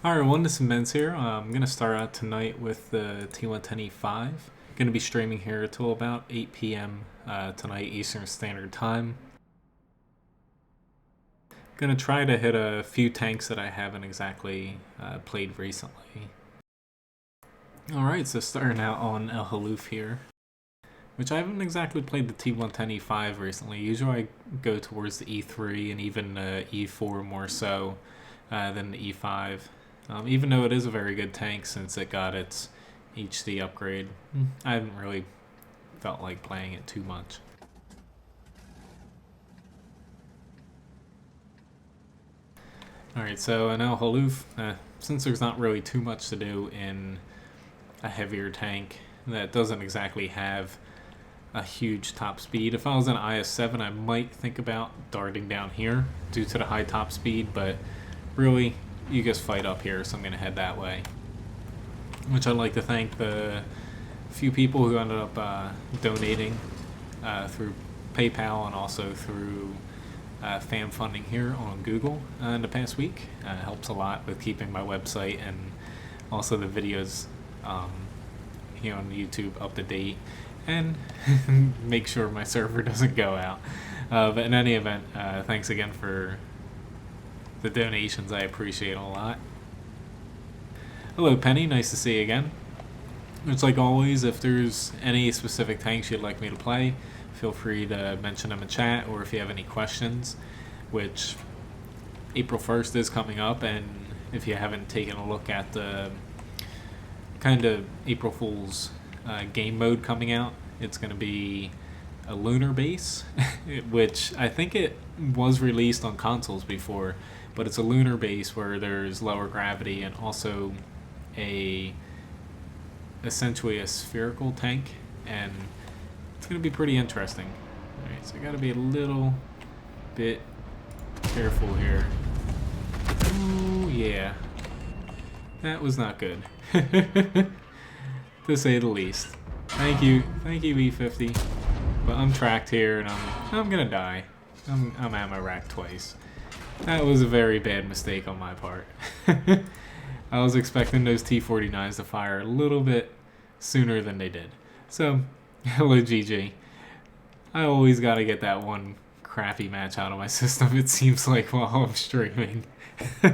Hi everyone, this is Menz here. I'm going to start out tonight with the T110E5. Going to be streaming here until about 8 p.m. Tonight Eastern Standard Time. Going to try to hit a few tanks that I haven't exactly played recently. Alright, so starting out on El Haluf here, which I haven't exactly played the T110E5 recently. Usually I go towards the E3 and even E4 more so than the E5. Even though it is a very good tank since it got its HD upgrade, I haven't really felt like playing it too much. Alright, so in El Haluf, since there's not really too much to do in a heavier tank that doesn't exactly have a huge top speed, if I was in IS-7 I might think about darting down here due to the high top speed, but really you just fight up here, so I'm going to head that way. Which I'd like to thank the few people who ended up donating through PayPal and also through fan funding here on Google in the past week. Helps a lot with keeping my website and also the videos here on YouTube up to date and make sure my server doesn't go out. But in any event, thanks again for the donations. I appreciate a lot. Hello Penny, nice to see you again. It's like always, if there's any specific tanks you'd like me to play, feel free to mention them in chat, or if you have any questions, which April 1st is coming up, and if you haven't taken a look at the kind of April Fool's game mode coming out, it's going to be a lunar base, which I think it was released on consoles before, but it's a lunar base where there's lower gravity and also essentially a spherical tank, and it's going to be pretty interesting. Alright, so I got to be a little bit careful here. Oh yeah, that was not good, to say the least. Thank you E50. But I'm tracked here and I'm gonna die. I'm at my rack twice. That was a very bad mistake on my part. I was expecting those T-49s to fire a little bit sooner than they did. So, hello GG. I always gotta get that one crappy match out of my system, it seems like, while I'm streaming. But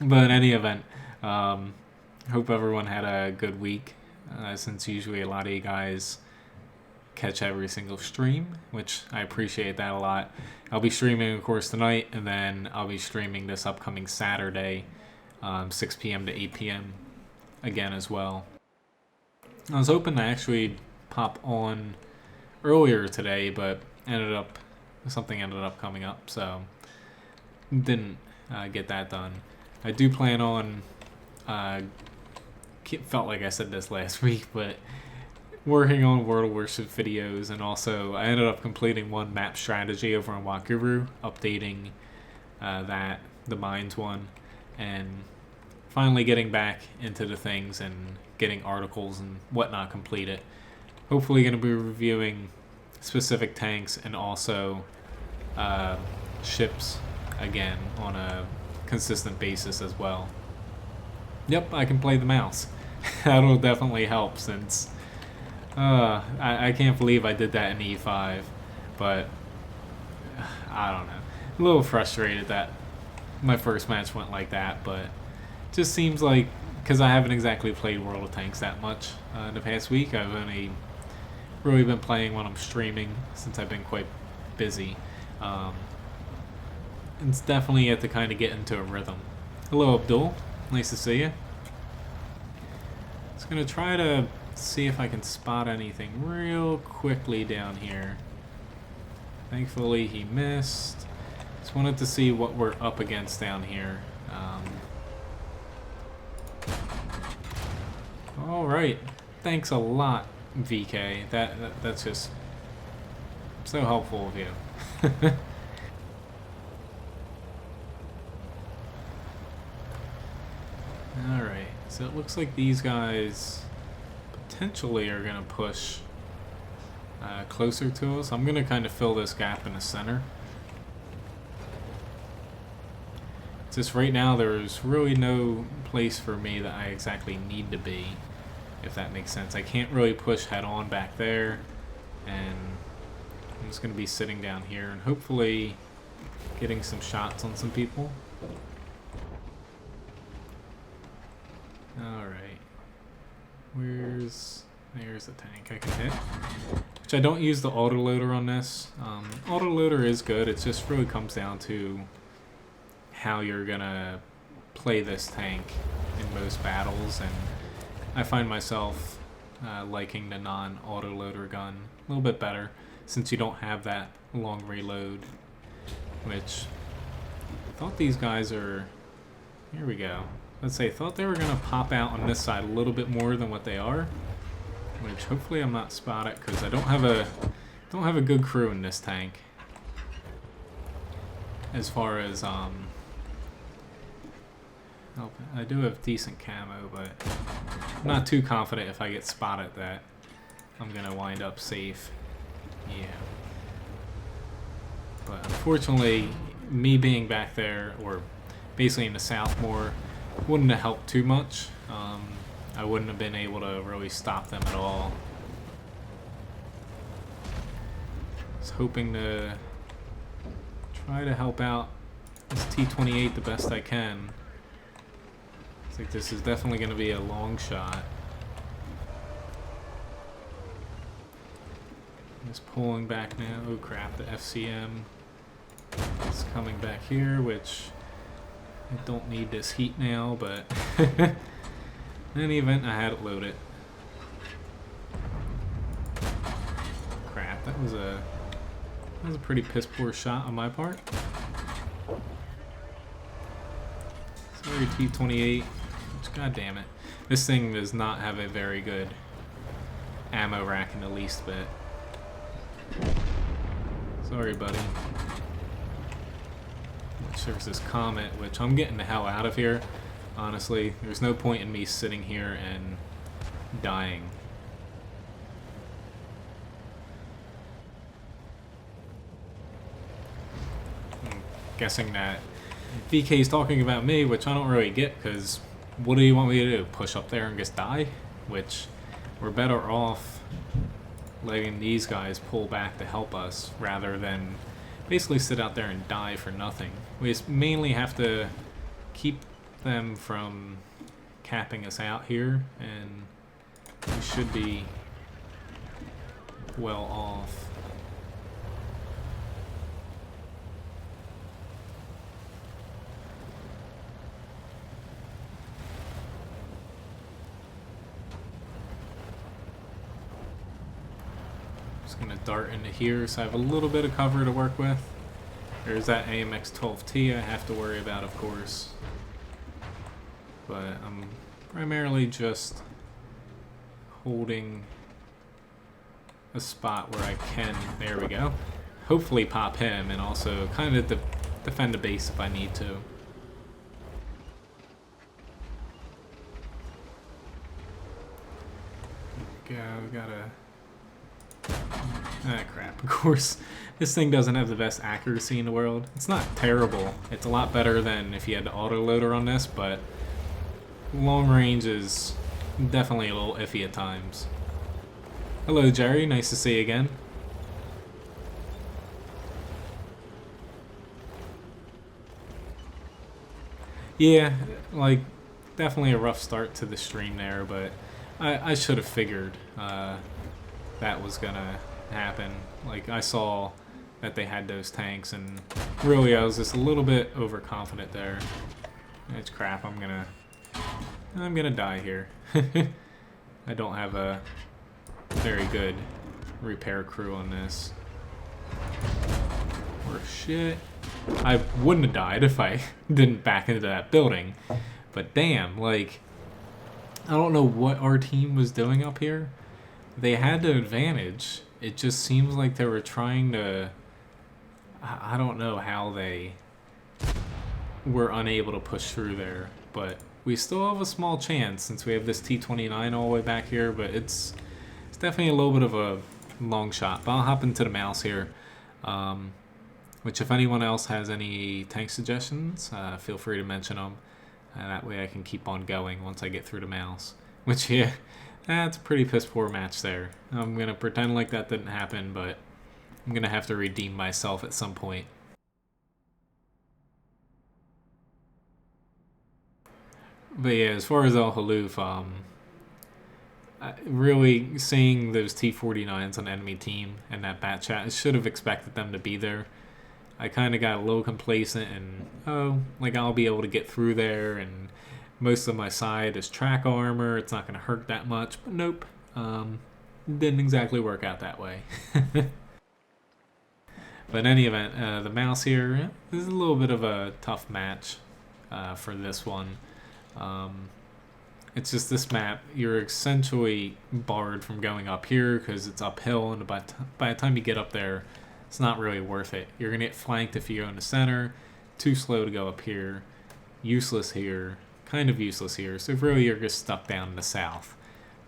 in any event, hope everyone had a good week. Since usually a lot of you guys catch every single stream, which I appreciate that a lot. I'll be streaming, of course, tonight, and then I'll be streaming this upcoming Saturday, 6 p.m. to 8 p.m. again as well. I was hoping to actually pop on earlier today, but something ended up coming up, so didn't get that done. I do plan on felt like I said this last week, but working on World of Warships videos, and also I ended up completing one map strategy over on Wakuru, updating the mines one, and finally getting back into the things and getting articles and whatnot completed. Hopefully going to be reviewing specific tanks and also ships again on a consistent basis as well. Yep, I can play the mouse. That'll definitely help, since I can't believe I did that in E5, but I don't know. A little frustrated that my first match went like that, but just seems like, because I haven't exactly played World of Tanks that much in the past week, I've only really been playing when I'm streaming, since I've been quite busy. It's definitely yet to kind of get into a rhythm. Hello Abdul, nice to see you. Just gonna try to see if I can spot anything real quickly down here. Thankfully he missed. Just wanted to see what we're up against down here. Alright, thanks a lot VK. That's just so helpful of you. Alright, so it looks like these guys potentially are going to push closer to us. I'm going to kind of fill this gap in the center. Just right now, there's really no place for me that I exactly need to be, if that makes sense. I can't really push head on back there, and I'm just going to be sitting down here and hopefully getting some shots on some people. Alright. There's the tank I can hit. Which I don't use the autoloader on this. Autoloader is good, it just really comes down to how you're gonna play this tank in most battles, and I find myself liking the non-autoloader gun a little bit better since you don't have that long reload, which I thought these guys are, here we go, let's say, thought they were gonna pop out on this side a little bit more than what they are, which hopefully I'm not spotted because I don't have a good crew in this tank as far as I do have decent camo, but I'm not too confident if I get spotted that I'm gonna wind up safe. Yeah. But unfortunately, me being back there, or basically in the south more, wouldn't have helped too much. I wouldn't have been able to really stop them at all. I was hoping to try to help out this T-28 the best I can. I think this is definitely going to be a long shot. Just pulling back now. Oh crap, the FCM is coming back here, which I don't need this heat now, but in any event, I had it loaded. Crap, that was a pretty piss poor shot on my part. Sorry, T-28. God damn it. This thing does not have a very good ammo rack in the least bit. Sorry, buddy. There's this Comet, which I'm getting the hell out of here. Honestly, there's no point in me sitting here and dying. I'm guessing that VK's talking about me, which I don't really get, because what do you want me to do? Push up there and just die? Which, we're better off letting these guys pull back to help us rather than basically sit out there and die for nothing. We just mainly have to keep them from capping us out here, and we should be well off. Gonna dart into here, so I have a little bit of cover to work with. There's that AMX-12T I have to worry about, of course, but I'm primarily just holding a spot where I can, there we go, hopefully pop him, and also kind of defend the base if I need to. Go, gotta... Ah, crap. Of course, this thing doesn't have the best accuracy in the world. It's not terrible. It's a lot better than if you had the autoloader on this, but long range is definitely a little iffy at times. Hello, Jerry. Nice to see you again. Yeah, like, definitely a rough start to the stream there, but I should have figured that was gonna happen. Like, I saw that they had those tanks, and really I was just a little bit overconfident there. It's crap, I'm gonna die here. I don't have a very good repair crew on this. Or shit. I wouldn't have died if I didn't back into that building. But damn, like, I don't know what our team was doing up here. They had the advantage. It just seems like they were trying to... I don't know how they were unable to push through there. But we still have a small chance since we have this T-29 all the way back here. But it's definitely a little bit of a long shot. But I'll hop into the mouse here. Which, if anyone else has any tank suggestions, feel free to mention them. That way I can keep on going once I get through the mouse. Which, yeah, that's a pretty piss poor match there. I'm going to pretend like that didn't happen, but I'm going to have to redeem myself at some point. But yeah, as far as Al Haluf, really seeing those T-49s on the enemy team and that bat chat, I should have expected them to be there. I kind of got a little complacent and, oh, like I'll be able to get through there and most of my side is track armor. It's not going to hurt that much, but nope. Didn't exactly work out that way. But in any event, the mouse here is a little bit of a tough match for this one. It's just this map, you're essentially barred from going up here because it's uphill, and by the time you get up there, it's not really worth it. You're going to get flanked if you go in the center, too slow to go up here, useless here, kind of useless here, so really you're just stuck down in the south.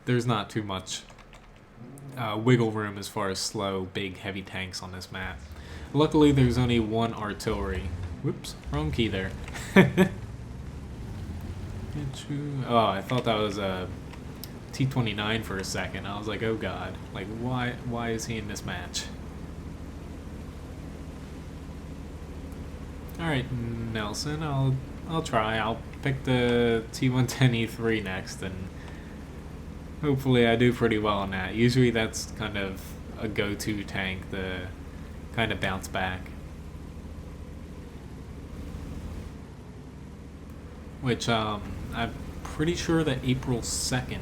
There's not too much wiggle room as far as slow, big, heavy tanks on this map. Luckily, there's only one artillery. Whoops, wrong key there. Oh, I thought that was a T-29 for a second. I was like, oh god, like why is he in this match? Alright, Nelson, I'll try. I'll pick the T-110E3 next, and hopefully I do pretty well on that. Usually that's kind of a go-to tank, the kind of bounce back. Which, I'm pretty sure that April 2nd,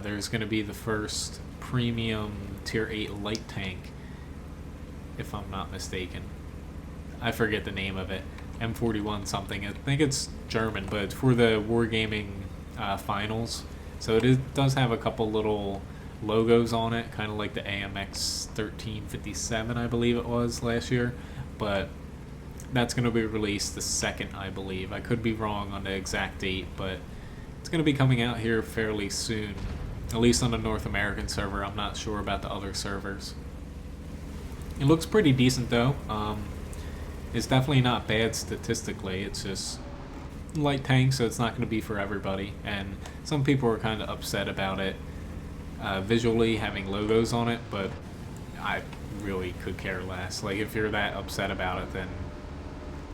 there's going to be the first premium Tier 8 light tank, if I'm not mistaken. I forget the name of it. M41 something. I think it's German, but it's for the Wargaming finals. So it does have a couple little logos on it, kind of like the AMX 1357, I believe it was last year. But that's going to be released the 2nd, I believe. I could be wrong on the exact date, but it's going to be coming out here fairly soon. At least on the North American server. I'm not sure about the other servers. It looks pretty decent, though. It's definitely not bad statistically. It's just light tank, so it's not going to be for everybody. And some people are kind of upset about it visually having logos on it, but I really could care less. Like, if you're that upset about it, then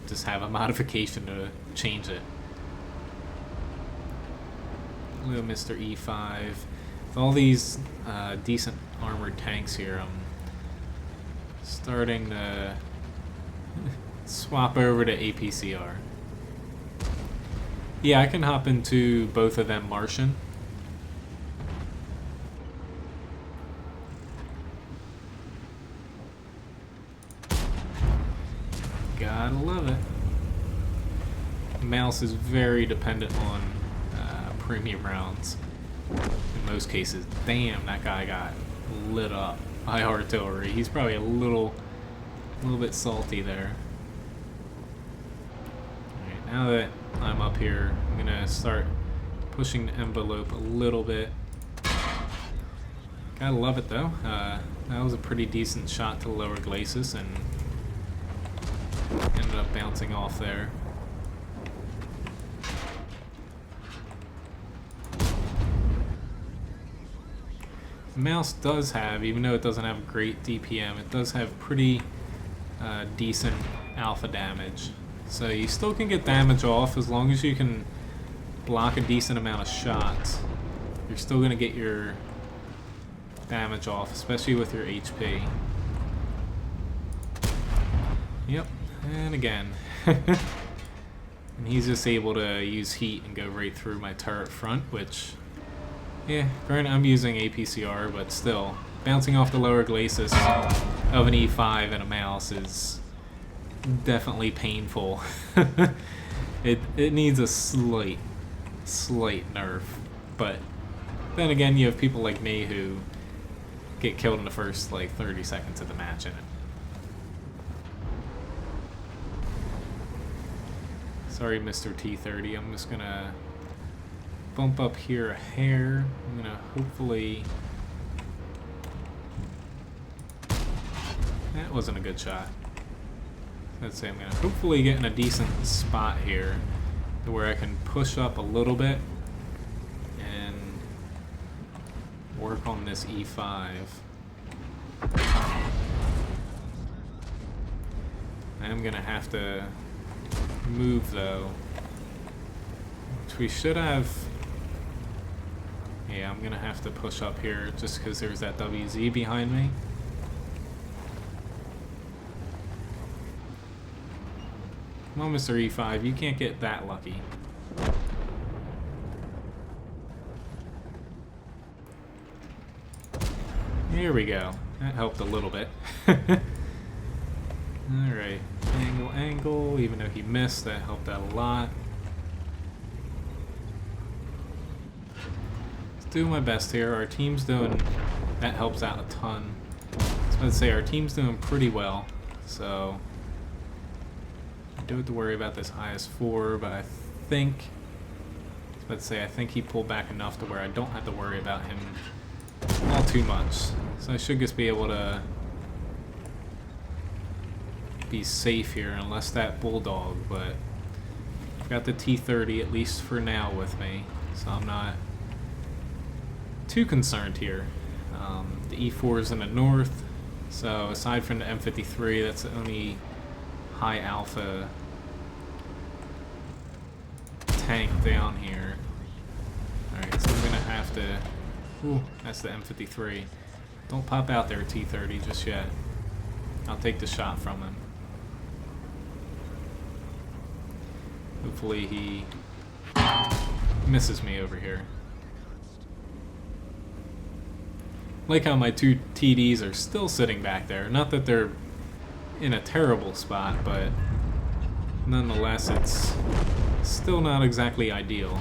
just have a modification to change it. Little Mr. E5. With all these decent armored tanks here, I'm starting to swap over to APCR. Yeah, I can hop into both of them Martian. Gotta love it. The mouse is very dependent on premium rounds in most cases. Damn, that guy got lit up by artillery. He's probably a little bit salty there. Alright, now that I'm up here, I'm gonna start pushing the envelope a little bit. Gotta love it though. That was a pretty decent shot to the lower glacis and ended up bouncing off there. The mouse does have, even though it doesn't have great DPM, it does have pretty decent alpha damage. So you still can get damage off as long as you can block a decent amount of shots. You're still going to get your damage off, especially with your HP. Yep, and again. And he's just able to use heat and go right through my turret front, which... yeah, granted I'm using APCR, but still, bouncing off the lower glacis of an E5 and a mouse is definitely painful. It needs a slight nerf, but then again, you have people like me who get killed in the first like 30 seconds of the match in it. Sorry, Mr. T30, I'm just gonna bump up here a hair. I'm gonna hopefully... that wasn't a good shot. let's say I'm going to hopefully get in a decent spot here to where I can push up a little bit and work on this E5. I'm going to have to move though, which we should have. Yeah, I'm going to have to push up here just because there's that WZ behind me. Come on, Mr. E5, you can't get that lucky. Here we go. That helped a little bit. Alright, angle, even though he missed, that helped out a lot. Let's do my best here. Our team's doing, that helps out a ton. I was about to say, our team's doing pretty well, so I don't have to worry about this IS-4, but I think, I was about to say, I think he pulled back enough to where I don't have to worry about him all too much. So I should just be able to be safe here, unless that bulldog, but I've got the T-30 at least for now with me, so I'm not too concerned here. The E-4 is in the north, so aside from the M53, that's the only high alpha tank down here. Alright, so I'm gonna have to. Ooh, that's the M53. Don't pop out there, T-30, just yet. I'll take the shot from him. Hopefully he misses me over here. Like how my two TDs are still sitting back there. Not that they're in a terrible spot, but nonetheless it's still not exactly ideal.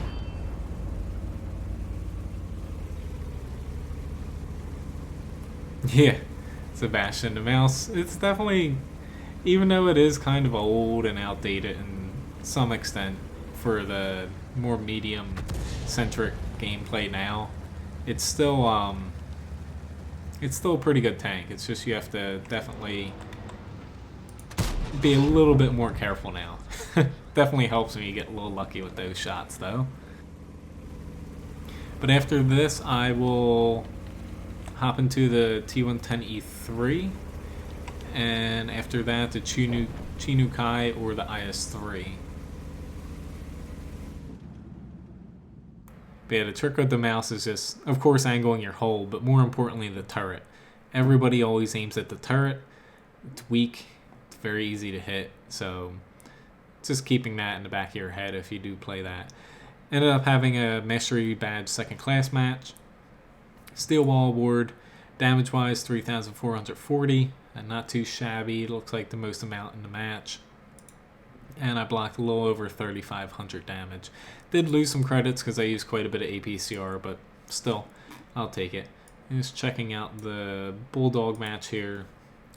Yeah, Sebastian the Mouse. It's definitely, even though it is kind of old and outdated in some extent for the more medium-centric gameplay now, it's still a pretty good tank. It's just you have to definitely be a little bit more careful now. Definitely helps when you get a little lucky with those shots, though. But after this, I will hop into the T110E3, and after that the Chinuk or the IS-3. But yeah, the trick with the mouse is just, of course, angling your hull, but more importantly the turret. Everybody always aims at the turret. It's weak, it's very easy to hit, so just keeping that in the back of your head if you do play that. Ended up having a Mastery Badge second class match. Steel Wall Award, damage-wise 3,440, and not too shabby. It looks like the most amount in the match. And I blocked a little over 3,500 damage. Did lose some credits because I used quite a bit of APCR, but still, I'll take it. Just checking out the Bulldog match here.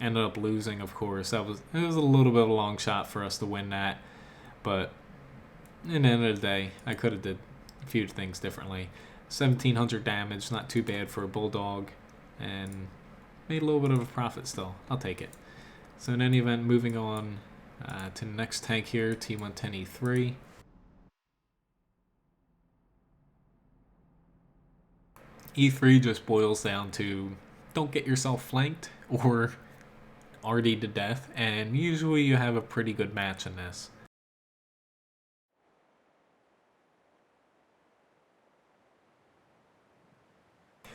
Ended up losing, of course. It was a little bit of a long shot for us to win that, but in the end of the day, I could have did a few things differently. 1,700 damage, not too bad for a Bulldog, and made a little bit of a profit still. I'll take it. So in any event, moving on to the next tank here, T110E3. E3 just boils down to don't get yourself flanked or RD to death, and usually you have a pretty good match in this.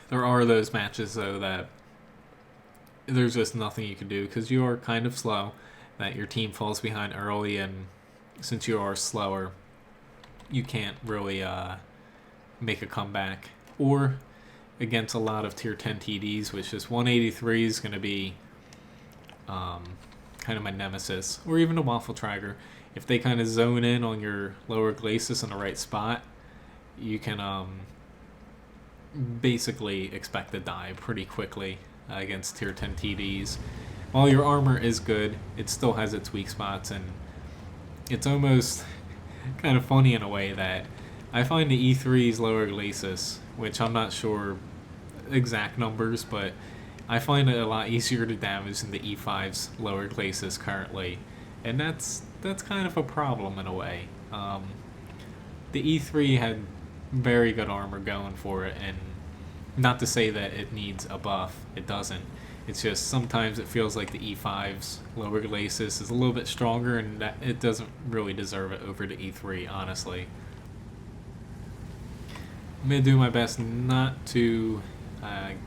There are those matches, though, that there's just nothing you can do because you are kind of slow, that your team falls behind early, and since you are slower, you can't really make a comeback. Or against a lot of tier 10 TDs, which is 183 is going to be kind of my nemesis. Or even a Waffle Trigger. If they kind of zone in on your lower glacis in the right spot, you can basically expect to die pretty quickly against tier 10 TDs. While your armor is good, it still has its weak spots, and it's almost kind of funny in a way that I find the E3's lower glacis, which I'm not sure exact numbers, but I find it a lot easier to damage than the E5's lower glacis currently. and that's kind of a problem in a way. The E3 had very good armor going for it, and not to say that it needs a buff, it doesn't. It's just sometimes it feels like the E5's lower glacis is a little bit stronger, and that it doesn't really deserve it over the E3, honestly. I'm going to do my best not to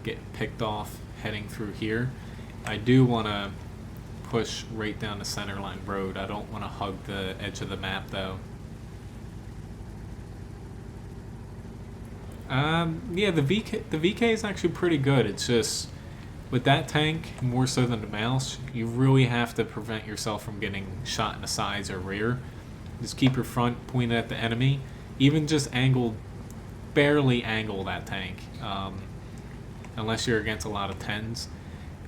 get picked off heading through here. I do want to push right down the centerline road. I don't want to hug the edge of the map, though. Yeah, the VK is actually pretty good. It's just with that tank, more so than the mouse, you really have to prevent yourself from getting shot in the sides or rear. Just keep your front pointed at the enemy. Even just angled, barely angle that tank, unless you're against a lot of 10s.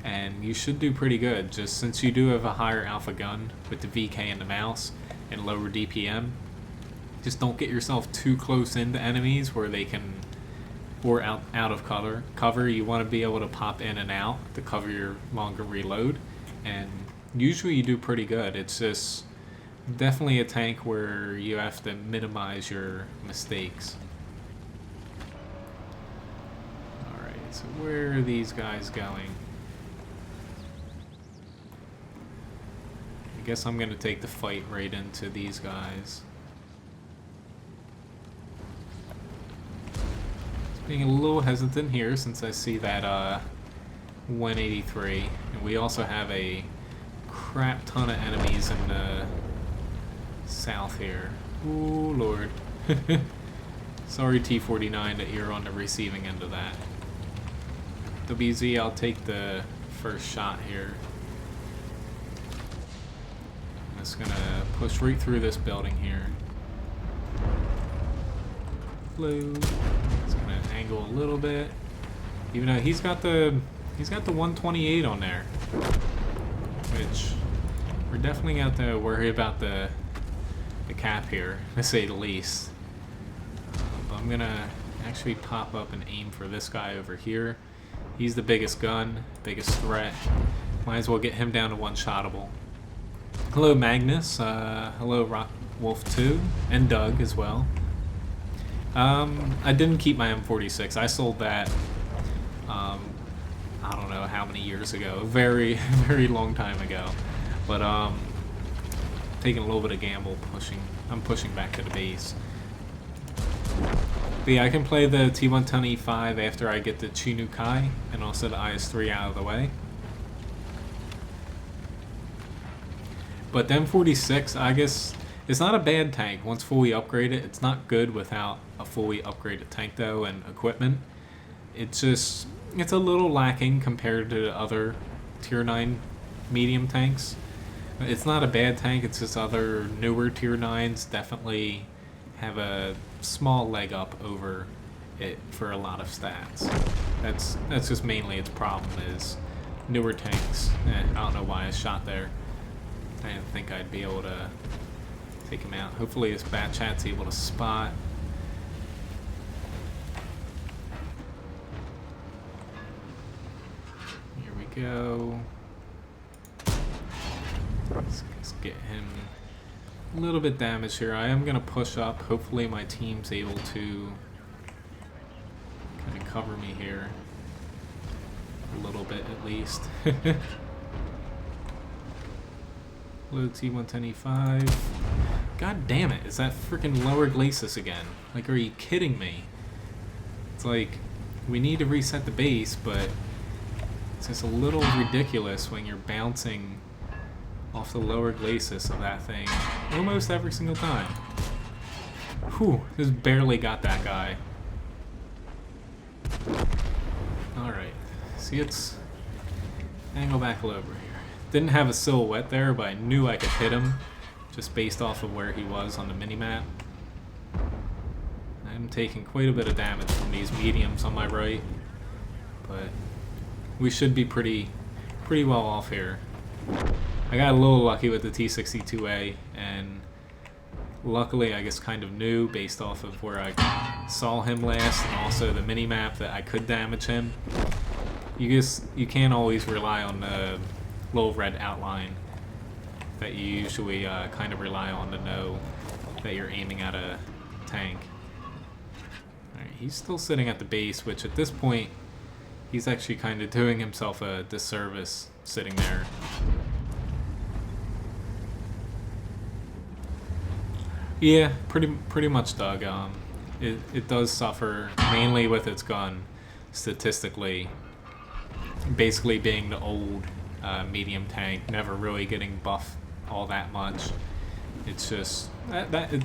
And you should do pretty good, just since you do have a higher alpha gun with the VK and the mouse and lower DPM. Just don't get yourself too close into enemies where they can, or out of cover. You want to be able to pop in and out to cover your longer reload, and usually you do pretty good. It's just definitely a tank where you have to minimize your mistakes. Alright, so where are these guys going? I guess I'm going to take the fight right into these guys. Being a little hesitant here since I see that 183, and we also have a crap ton of enemies in the south here. Ooh, Lord. Sorry, T-49, that you're on the receiving end of that. WZ, I'll take the first shot here. I'm just gonna push right through this building here. Blue. Angle a little bit, even though he's got the 128 on there, which we're definitely got to worry about the cap here, to say the least. But I'm gonna actually pop up and aim for this guy over here. He's the biggest gun, biggest threat. Might as well get him down to one-shottable. Hello, Magnus. Hello, Rock Wolf 2, and Doug as well. I didn't keep my M46. I sold that, I don't know how many years ago. A very, very long time ago. But, taking a little bit of gamble, I'm pushing back to the base. But yeah, I can play the T110E5 after I get the Chinuk and also the IS-3 out of the way. But the M46, I guess, it's not a bad tank once fully upgraded. It's not good without a fully upgraded tank though and equipment. It's a little lacking compared to the other tier 9 medium tanks. It's not a bad tank, it's just other newer tier 9s definitely have a small leg up over it for a lot of stats. That's just mainly its problem is newer tanks. I don't know why I shot there. I didn't think I'd be able to take him out. Hopefully this bat chat's able to spot. Here we go. Let's get him a little bit damaged here. I am going to push up. Hopefully my team's able to kind of cover me here. A little bit at least. Hello, T110E5. God damn it, is that freaking lower glacis again? Like, are you kidding me? It's like, we need to reset the base, but it's just a little ridiculous when you're bouncing off the lower glacis of that thing almost every single time. Whew, just barely got that guy. Alright, see, it's angle back a little over here. Didn't have a silhouette there, but I knew I could hit him just based off of where he was on the minimap. I'm taking quite a bit of damage from these mediums on my right, but we should be pretty well off here. I got a little lucky with the T62A, and luckily I guess kind of knew based off of where I saw him last and also the minimap that I could damage him. You can't always rely on the little red outline that you usually kind of rely on to know that you're aiming at a tank. Alright, he's still sitting at the base, which at this point, he's actually kind of doing himself a disservice sitting there. Yeah, pretty much, Doug. It does suffer mainly with its gun, statistically. Basically being the old medium tank, never really getting buffed all that much. It's just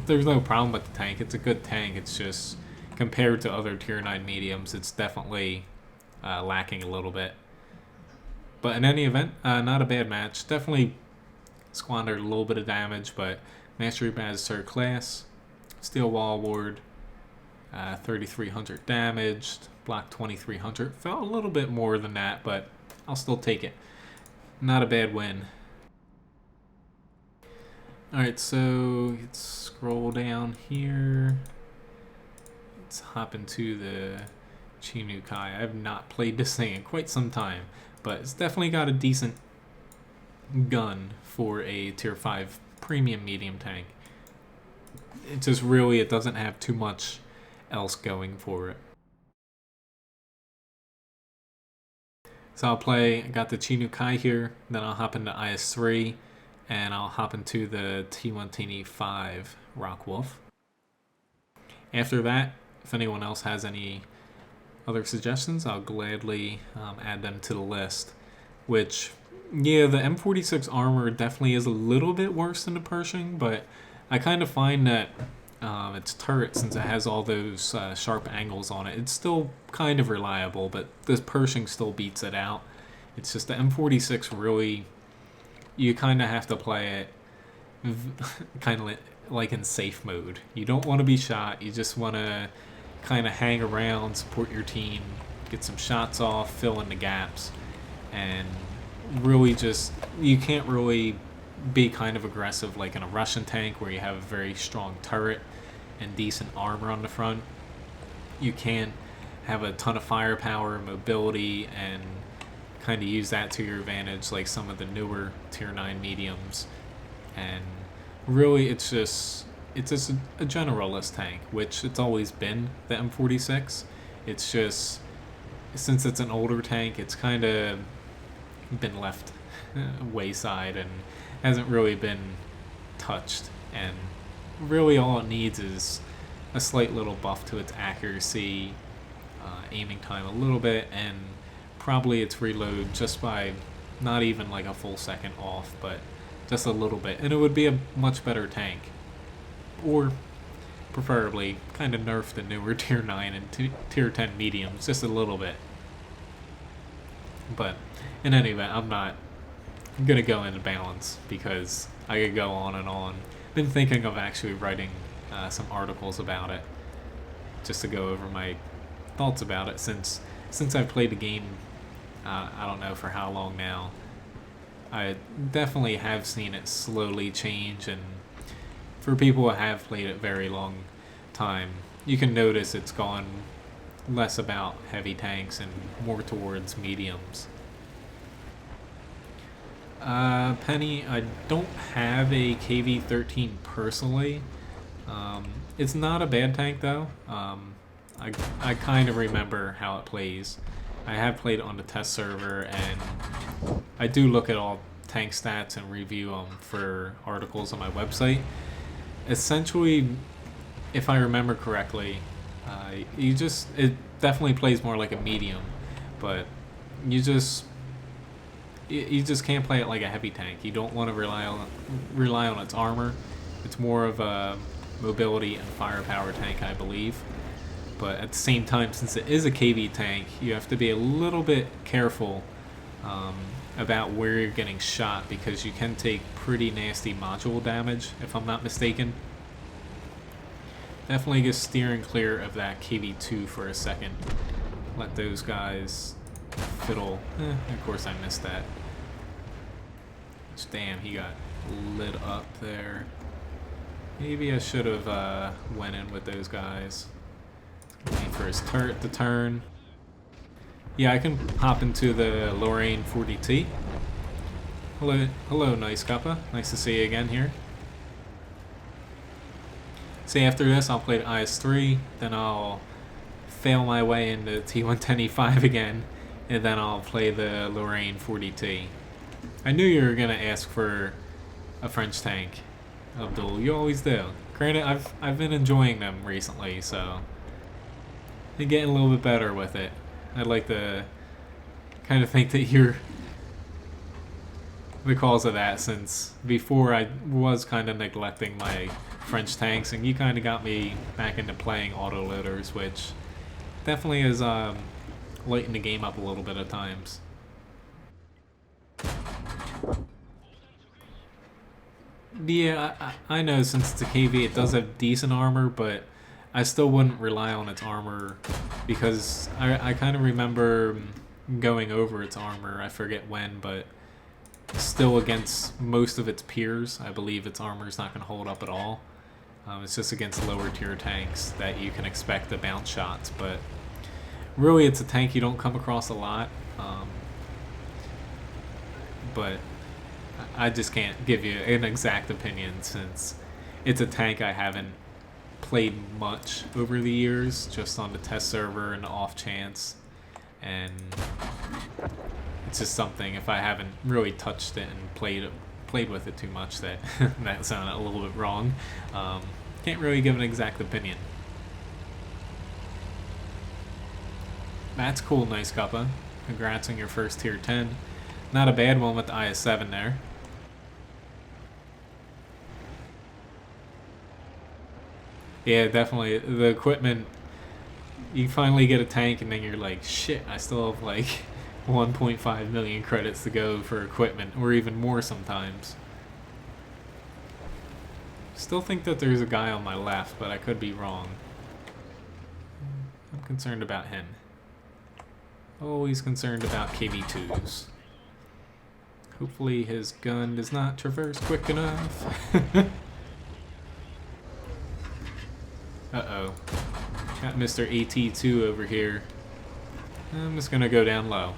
there's no problem with the tank. It's a good tank. It's just compared to other tier 9 mediums, it's definitely lacking a little bit. But in any event, not a bad match. Definitely squandered a little bit of damage, but Mastery Badge 3rd class, Steel Wall Ward, 3,300 damaged, block 2,300. Felt a little bit more than that, but I'll still take it. Not a bad win. Alright, so let's scroll down here. Let's hop into the Chinuk. I have not played this thing in quite some time, but it's definitely got a decent gun for a tier 5 premium medium tank. It just really, it doesn't have too much else going for it. So I got the Chinuk here, then I'll hop into IS-3, and I'll hop into the T1TD5 Rockwolf. After that, if anyone else has any other suggestions, I'll gladly add them to the list. Which, yeah, the M46 armor definitely is a little bit worse than the Pershing, but I kind of find that its turret, since it has all those sharp angles on it, it's still kind of reliable, but this Pershing still beats it out. It's just the M46 really, you kind of have to play it kind of like in safe mode. You don't want to be shot, you just want to kind of hang around, support your team, get some shots off, fill in the gaps, and really just, you can't really be kind of aggressive like in a Russian tank where you have a very strong turret and decent armor on the front. You can't have a ton of firepower, mobility, and kind of use that to your advantage like some of the newer tier 9 mediums. And really it's just a generalist tank, which it's always been, the M46. It's just, since it's an older tank, it's kind of been left wayside and hasn't really been touched, and really all it needs is a slight little buff to its accuracy, aiming time a little bit, and probably its reload just by not even like a full second off, but just a little bit, and it would be a much better tank. Or preferably kind of nerf the newer tier 9 and tier 10 mediums just a little bit. But in any event, I'm not gonna go into balance because I could go on and on. Been thinking of actually writing some articles about it, just to go over my thoughts about it since I've played the game. I don't know for how long now. I definitely have seen it slowly change, and for people who have played it very long time, you can notice it's gone less about heavy tanks and more towards mediums. Penny, I don't have a KV-13 personally. It's not a bad tank though. I kind of remember how it plays. I have played it on the test server, and I do look at all tank stats and review them for articles on my website. Essentially, if I remember correctly, it definitely plays more like a medium, but you just can't play it like a heavy tank. You don't want to rely on its armor. It's more of a mobility and firepower tank, I believe. But at the same time, since it is a KV tank, you have to be a little bit careful about where you're getting shot, because you can take pretty nasty module damage, if I'm not mistaken. Definitely just steering clear of that KV-2 for a second. Let those guys fiddle. Of course I missed that. Damn, he got lit up there. Maybe I should have went in with those guys. Waiting for his turret to turn. Yeah, I can hop into the Lorraine 40T. Hello, nice Kappa. Nice to see you again here. See, after this, I'll play the IS-3, then I'll fail my way into T-110E5 again, and then I'll play the Lorraine 40T. I knew you were gonna ask for a French tank, Abdul. You always do. Granted, I've been enjoying them recently, so I'm getting a little bit better with it. I'd like to kind of think that you're the cause of that, since before I was kind of neglecting my French tanks, and you kind of got me back into playing autoloaders, which definitely has lightened the game up a little bit at times. Yeah, I know since it's a KV it does have decent armor, but I still wouldn't rely on its armor because I kind of remember going over its armor, I forget when, but still against most of its peers, I believe its armor is not going to hold up at all. It's just against lower tier tanks that you can expect to bounce shots, but really it's a tank you don't come across a lot. But I just can't give you an exact opinion since it's a tank I haven't played much over the years, just on the test server and the off chance, and it's just something, if I haven't really touched it and played with it too much, that that sounded a little bit wrong. Can't really give an exact opinion. That's cool, nice Kappa. Congrats on your first tier 10. Not a bad one with the IS-7 there. Yeah, definitely. The equipment, you finally get a tank and then you're like, shit, I still have like 1.5 million credits to go for equipment, or even more sometimes. Still think that there's a guy on my left, but I could be wrong. I'm concerned about him. Always concerned about KV2s. Hopefully his gun does not traverse quick enough. Uh-oh. Got Mr. AT2 over here. I'm just gonna go down low.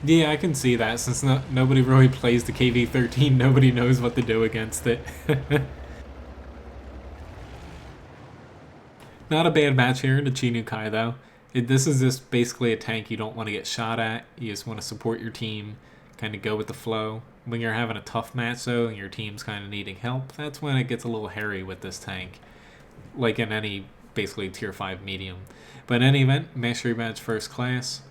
Yeah, I can see that. Since nobody really plays the KV-13, nobody knows what to do against it. Not a bad match here in the Chinuk, though. This is just basically a tank you don't want to get shot at. You just want to support your team, kind of go with the flow. When you're having a tough match, though, and your team's kind of needing help, that's when it gets a little hairy with this tank. Like in any, basically, tier 5 medium. But in any event, mastery badge first class.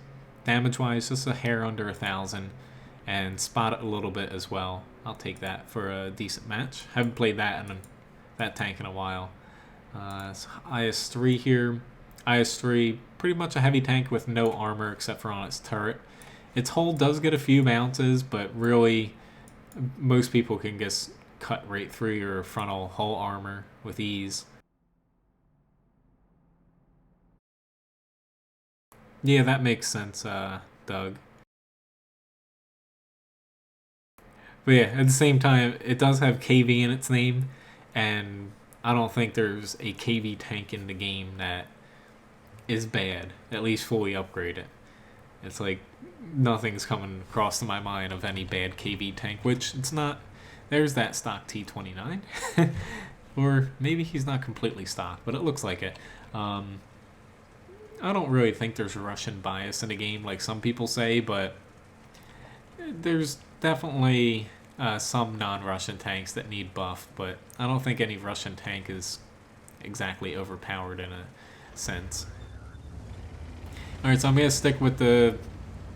Damage-wise, just a hair under 1,000. And spot it a little bit as well. I'll take that for a decent match. Haven't played that tank in a while. It's IS-3 here. IS-3, pretty much a heavy tank with no armor except for on its turret. Its hull does get a few bounces, but really most people can just cut right through your frontal hull armor with ease. Yeah, that makes sense, Doug. But yeah, at the same time, it does have KV in its name, and I don't think there's a KV tank in the game that is bad, at least fully upgraded. It's like nothing's coming across to my mind of any bad KV tank, which it's not. There's that stock T-29. Or maybe he's not completely stock, but it looks like it. I don't really think there's Russian bias in the game like some people say, but there's definitely some non-Russian tanks that need buff, but I don't think any Russian tank is exactly overpowered in a sense. Alright, so I'm going to stick with the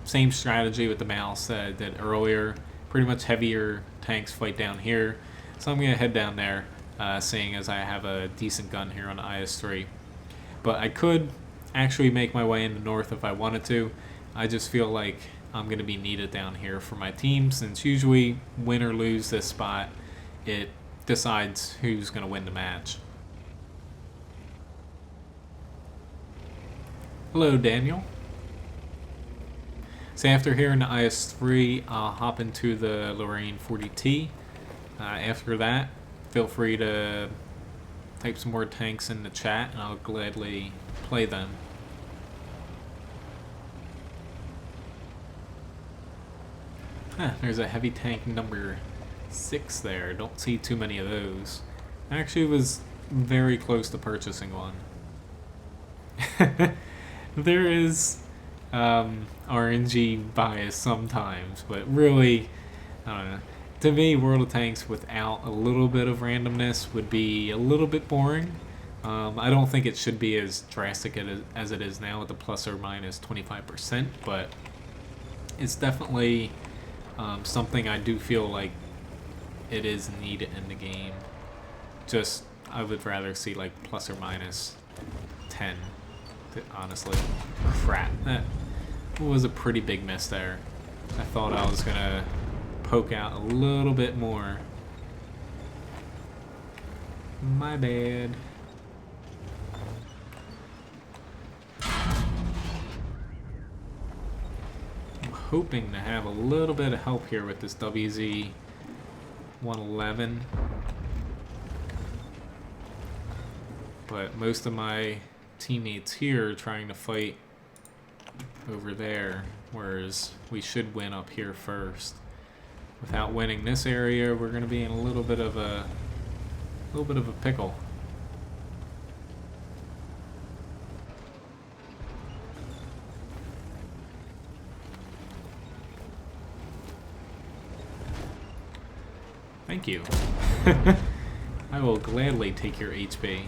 same strategy with the mouse that I did earlier. Pretty much heavier tanks fight down here. So I'm going to head down there, seeing as I have a decent gun here on the IS-3. But I could actually make my way into north if I wanted to. I just feel like I'm going to be needed down here for my team, since usually win or lose this spot, it decides who's going to win the match. Hello, Daniel. So after hearing the IS-3, I'll hop into the Lorraine 40T. After that, feel free to type some more tanks in the chat, and I'll gladly play them. There's a heavy tank number 6 there. Don't see too many of those. Actually was very close to purchasing one. There is RNG bias sometimes, but really, I don't know. To me, World of Tanks without a little bit of randomness would be a little bit boring. I don't think it should be as drastic as it is now with the plus or minus 25%, but it's definitely something I do feel like it is needed in the game. Just, I would rather see like plus or minus 10, honestly. Crap, that was a pretty big miss there. I thought I was gonna poke out a little bit more. My bad. I'm hoping to have a little bit of help here with this WZ 111. But most of my teammates here are trying to fight over there, whereas we should win up here first. Without winning this area, we're going to be in a little bit of a pickle. Thank you. I will gladly take your HP.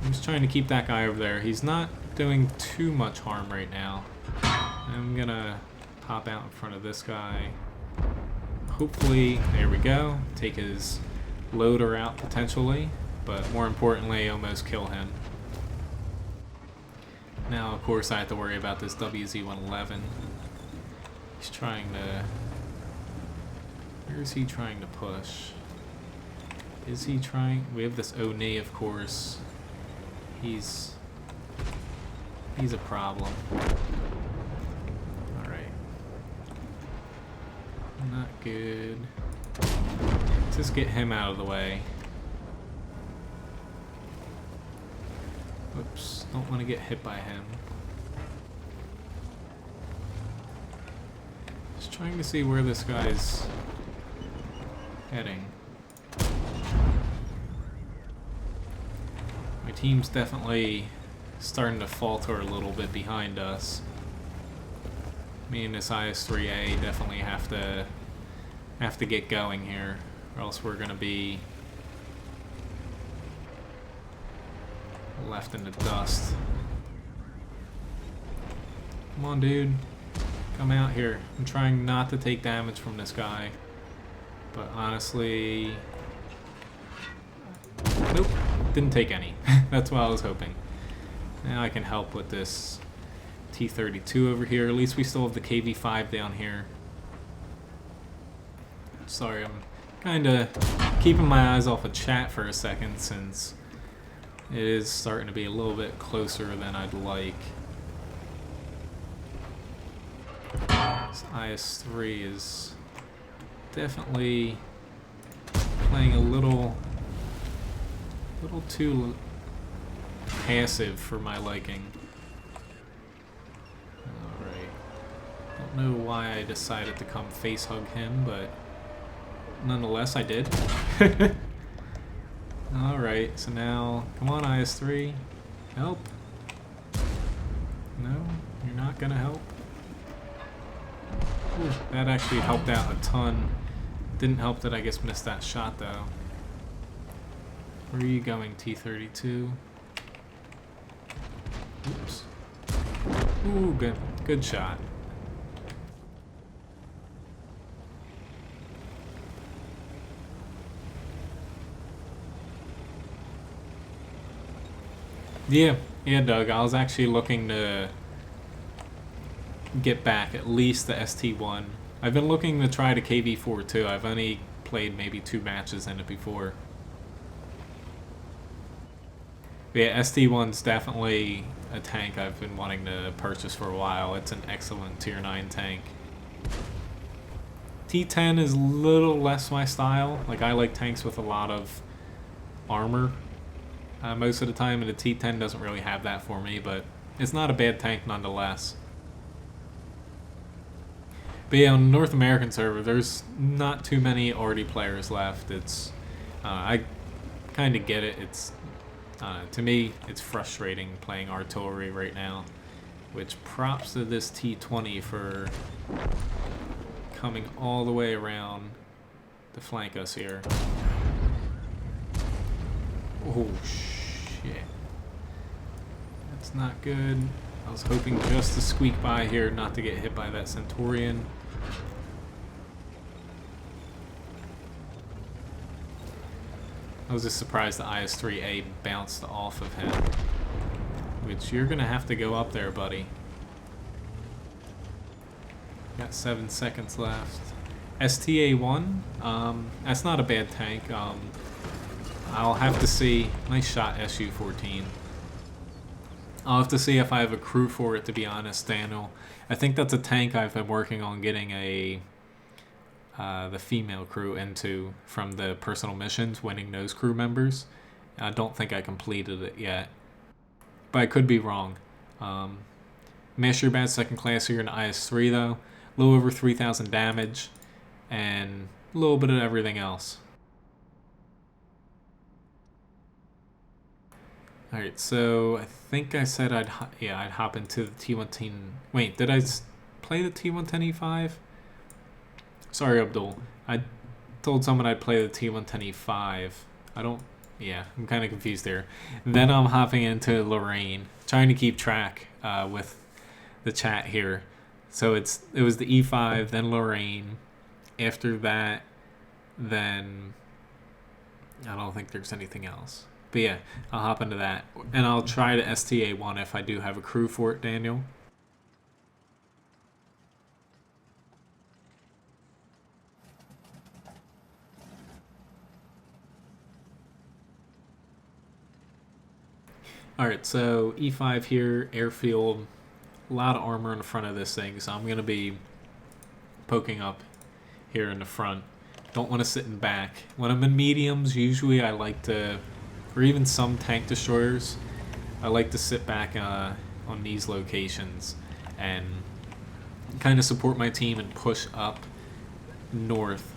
I'm just trying to keep that guy over there. He's not doing too much harm right now. I'm gonna pop out in front of this guy. Hopefully, there we go. Take his loader out potentially, but more importantly, almost kill him. Now, of course, I have to worry about this WZ-111. He's trying to... Where is he trying to push? Is he trying... We have this Oni, of course. He's a problem. Alright. Not good. Just get him out of the way. Oops, don't want to get hit by him. Just trying to see where this guy's heading. My team's definitely starting to falter a little bit behind us. Me and this IS-3A definitely have to get going here, or else we're gonna be left in the dust. Come on, dude. Come out here. I'm trying not to take damage from this guy, but honestly, nope. Didn't take any. That's what I was hoping. Now I can help with this T-32 over here. At least we still have the KV-5 down here. Sorry, I'm kind of keeping my eyes off of chat for a second since it is starting to be a little bit closer than I'd like. This IS-3 is definitely playing a little too passive for my liking. Alright. Don't know why I decided to come face hug him, but nonetheless I did. Alright, so now, come on IS-3, help. No, you're not gonna help. Ooh, that actually helped out a ton. Didn't help that I just missed that shot though. Where are you going, T-32? Oops. Ooh, good shot. Yeah, Doug, I was actually looking to get back at least the ST1. I've been looking to try the KV-4 too. I've only played maybe 2 matches in it before. But yeah, ST1's definitely a tank I've been wanting to purchase for a while. It's an excellent tier 9 tank. T10 is a little less my style. Like, I like tanks with a lot of armor most of the time, and the T10 doesn't really have that for me, but it's not a bad tank nonetheless. But yeah, on the North American server, there's not too many already players left. It's I kind of get it. It's to me, it's frustrating playing artillery right now. Which props to this T-20 for coming all the way around to flank us here. Oh shit. That's not good. I was hoping just to squeak by here, not to get hit by that Centurion. I was just surprised the IS-3A bounced off of him. Which you're gonna have to go up there, buddy. Got 7 seconds left. STA-1, that's not a bad tank. I'll have to see. Nice shot, SU-14. I'll have to see if I have a crew for it, to be honest, Daniel. I think that's a tank I've been working on getting the female crew into from the personal missions, winning those crew members. I don't think I completed it yet, but I could be wrong. Master Bat second class here in IS-3 though. A little over 3,000 damage and a little bit of everything else. Alright, so I think I said I'd hop into the T110. Wait, did I play the T110E5? Sorry, Abdul. I told someone I'd play the T110E5. I'm kind of confused there. Then I'm hopping into Lorraine, trying to keep track with the chat here. So it was the E5, then Lorraine. After that, then I don't think there's anything else. But yeah, I'll hop into that. And I'll try to STA-1 if I do have a crew for it, Daniel. Alright, so E5 here, airfield, a lot of armor in front of this thing, so I'm going to be poking up here in the front. Don't want to sit in back. When I'm in mediums, usually I like to, or even some tank destroyers, I like to sit back on these locations and kind of support my team and push up north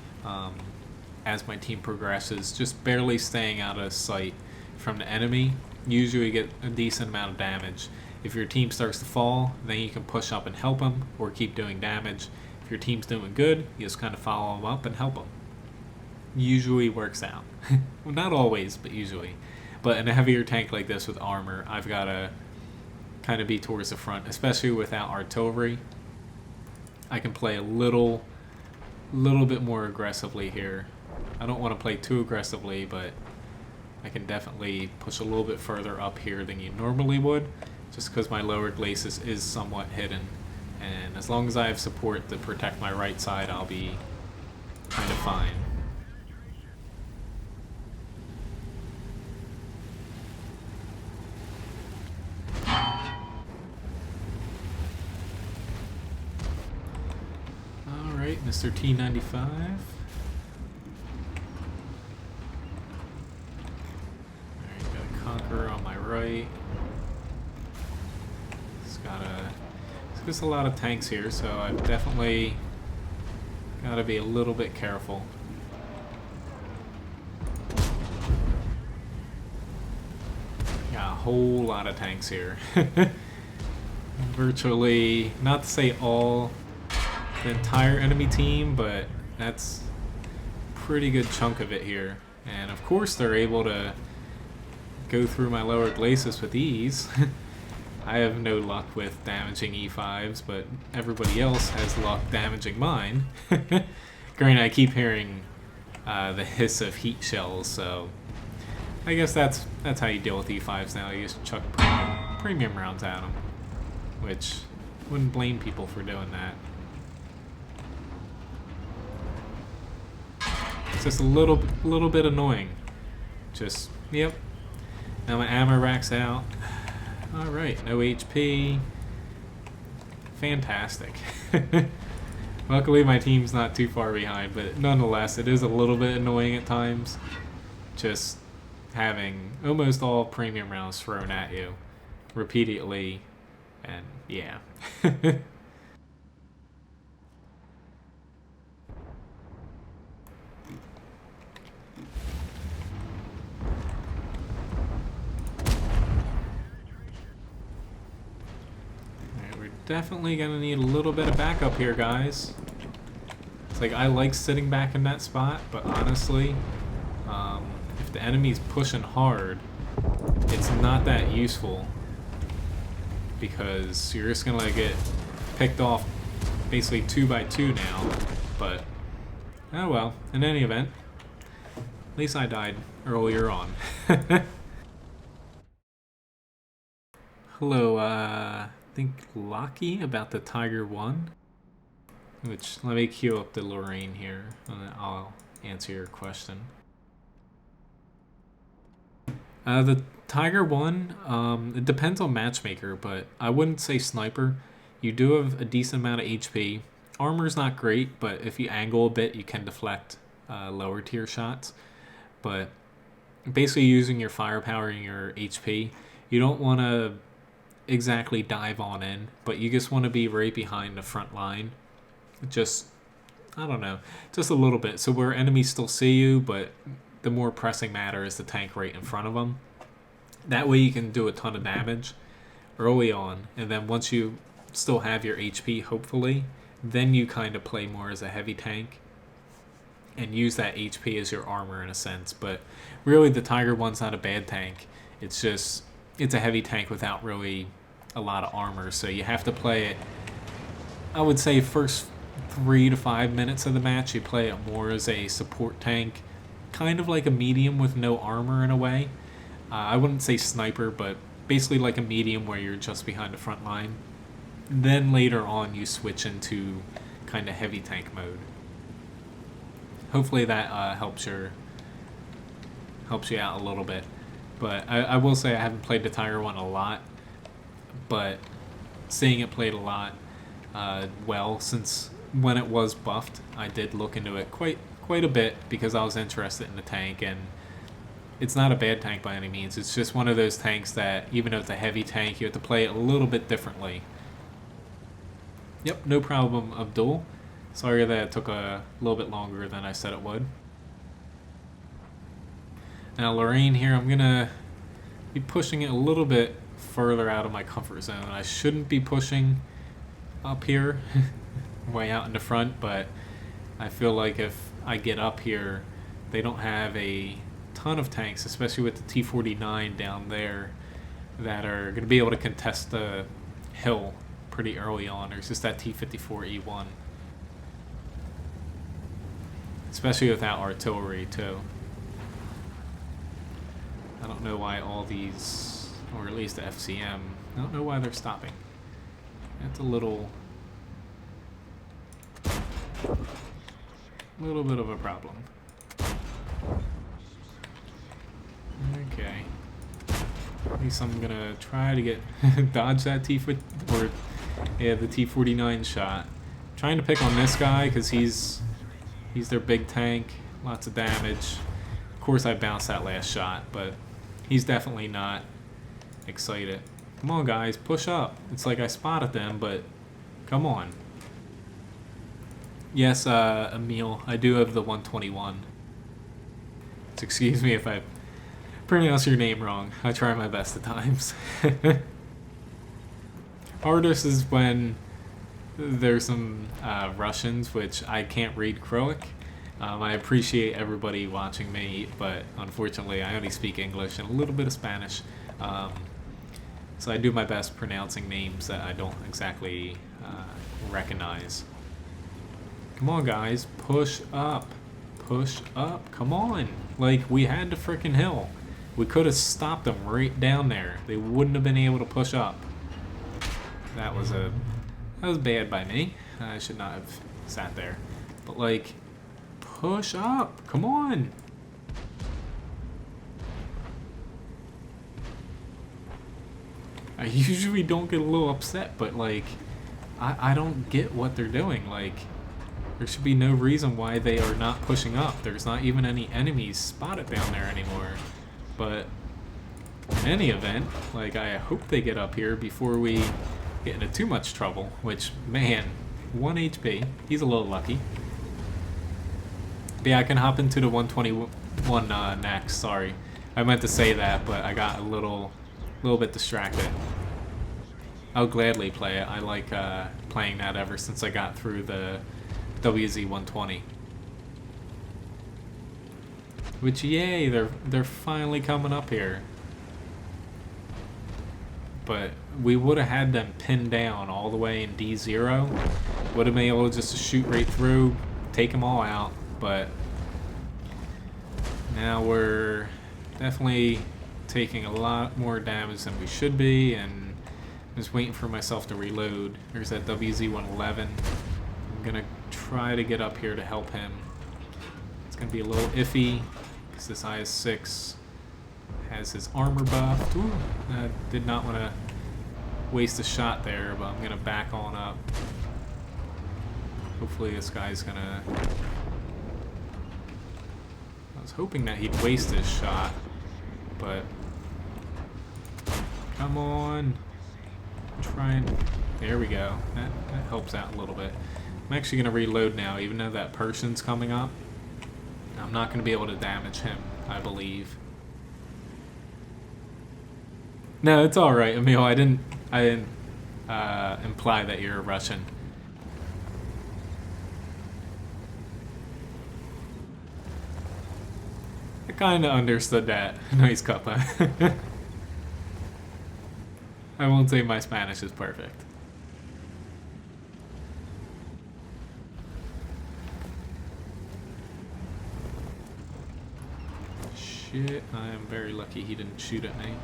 as my team progresses, just barely staying out of sight from the enemy. Usually get a decent amount of damage. If your team starts to fall, then you can push up and help them or keep doing damage. If your team's doing good, you just kind of follow them up and help them. Usually works out. Well, not always, but usually. But in a heavier tank like this with armor, I've got to kind of be towards the front, especially without artillery. I can play a little bit more aggressively here. I don't want to play too aggressively, but I can definitely push a little bit further up here than you normally would, just because my lower glacis is somewhat hidden. And as long as I have support to protect my right side, I'll be kind of fine. Alright, Mr. T-95. Conqueror on my right. There's a lot of tanks here, so I've definitely got to be a little bit careful. Got a whole lot of tanks here. Virtually, not to say all the entire enemy team, but that's a pretty good chunk of it here. And of course they're able to go through my lower glacis with ease. I have no luck with damaging E5s, but everybody else has luck damaging mine. Granted, I keep hearing the hiss of heat shells, so I guess that's how you deal with E5s now. You just chuck premium rounds at them, which wouldn't blame people for doing that. It's just a little bit annoying. Just, yep. Now my ammo rack's out. Alright, no HP. Fantastic. Luckily my team's not too far behind, but nonetheless it is a little bit annoying at times. Just having almost all premium rounds thrown at you repeatedly, and yeah. definitely gonna need a little bit of backup here, guys. It's like, I like sitting back in that spot, but honestly, if the enemy's pushing hard, it's not that useful, because you're just gonna get picked off basically 2 by 2 now. But oh well, in any event, at least I died earlier on. Hello, I think Locky about the Tiger 1. Which, let me queue up the Lorraine here, and then I'll answer your question. The Tiger 1, it depends on matchmaker, but I wouldn't say sniper. You do have a decent amount of HP. Armor's not great, but if you angle a bit, you can deflect lower tier shots. But basically using your firepower and your HP, you don't want to exactly dive on in, but you just want to be right behind the front line. Just, I don't know, just a little bit. So where enemies still see you, but the more pressing matter is the tank right in front of them. That way you can do a ton of damage early on, and then once you still have your HP, hopefully, then you kind of play more as a heavy tank and use that HP as your armor in a sense. But really, the Tiger 1's not a bad tank. It's just, it's a heavy tank without really a lot of armor, so you have to play it, I would say, first 3 to 5 minutes of the match, you play it more as a support tank, kind of like a medium with no armor in a way. I wouldn't say sniper, but basically like a medium where you're just behind the front line. Then later on you switch into kind of heavy tank mode. Hopefully that helps you out a little bit. But I will say I haven't played the Tiger 1 a lot, but seeing it played a lot well since when it was buffed, I did look into it quite a bit because I was interested in the tank, and it's not a bad tank by any means. It's just one of those tanks that, even though it's a heavy tank, you have to play it a little bit differently. Yep, no problem, Abdul. Sorry that it took a little bit longer than I said it would. Now Lorraine here, I'm gonna be pushing it a little bit further out of my comfort zone. I shouldn't be pushing up here way out in the front, but I feel like if I get up here, they don't have a ton of tanks, especially with the T-49 down there, that are going to be able to contest the hill pretty early on. There's just that T-54E1, especially without artillery too. I don't know why all these, or at least the FCM, I don't know why they're stopping. That's a little bit of a problem. Okay. At least I'm gonna try to get dodge that the T-49 shot. Trying to pick on this guy because he's their big tank, lots of damage. Of course I bounced that last shot, but he's definitely not excited. Come on guys, push up. It's like I spotted them, but come on. Yes, Emil, I do have the 121. So excuse me if I pronounce your name wrong. I try my best at times. Hardest is when there's some Russians, which I can't read Croat. I appreciate everybody watching me, but unfortunately I only speak English and a little bit of Spanish. So I do my best pronouncing names that I don't exactly recognize. Come on, guys. Push up. Push up. Come on. Like, we had the frickin' hill. We could have stopped them right down there. They wouldn't have been able to push up. That was bad by me. I should not have sat there. But, like, push up. Come on. I usually don't get a little upset, but, like, I don't get what they're doing. Like, there should be no reason why they are not pushing up. There's not even any enemies spotted down there anymore. But in any event, like, I hope they get up here before we get into too much trouble, which, man, 1 HP. He's a little lucky. But yeah, I can hop into the 121 next. Sorry. I meant to say that, but I got a little bit distracted. I'll gladly play it. I like playing that ever since I got through the WZ-120. Which, yay, they're finally coming up here. But we would have had them pinned down all the way in D0. Would have been able to just shoot right through, take them all out. But now we're definitely taking a lot more damage than we should be, and I'm just waiting for myself to reload. There's that WZ-111. I'm gonna try to get up here to help him. It's gonna be a little iffy because this IS-6 has his armor buffed. Ooh, I did not want to waste a shot there, but I'm gonna back on up. Hopefully this guy's gonna... I was hoping that he'd waste his shot, but... Come on! Try and... There we go. That helps out a little bit. I'm actually gonna reload now, even though that Pershing's coming up. I'm not gonna be able to damage him, I believe. No, it's all right, Emil. I didn't imply that you're Russian. I kind of understood that. Nice cuppa. I won't say my Spanish is perfect. Shit, I am very lucky he didn't shoot at me.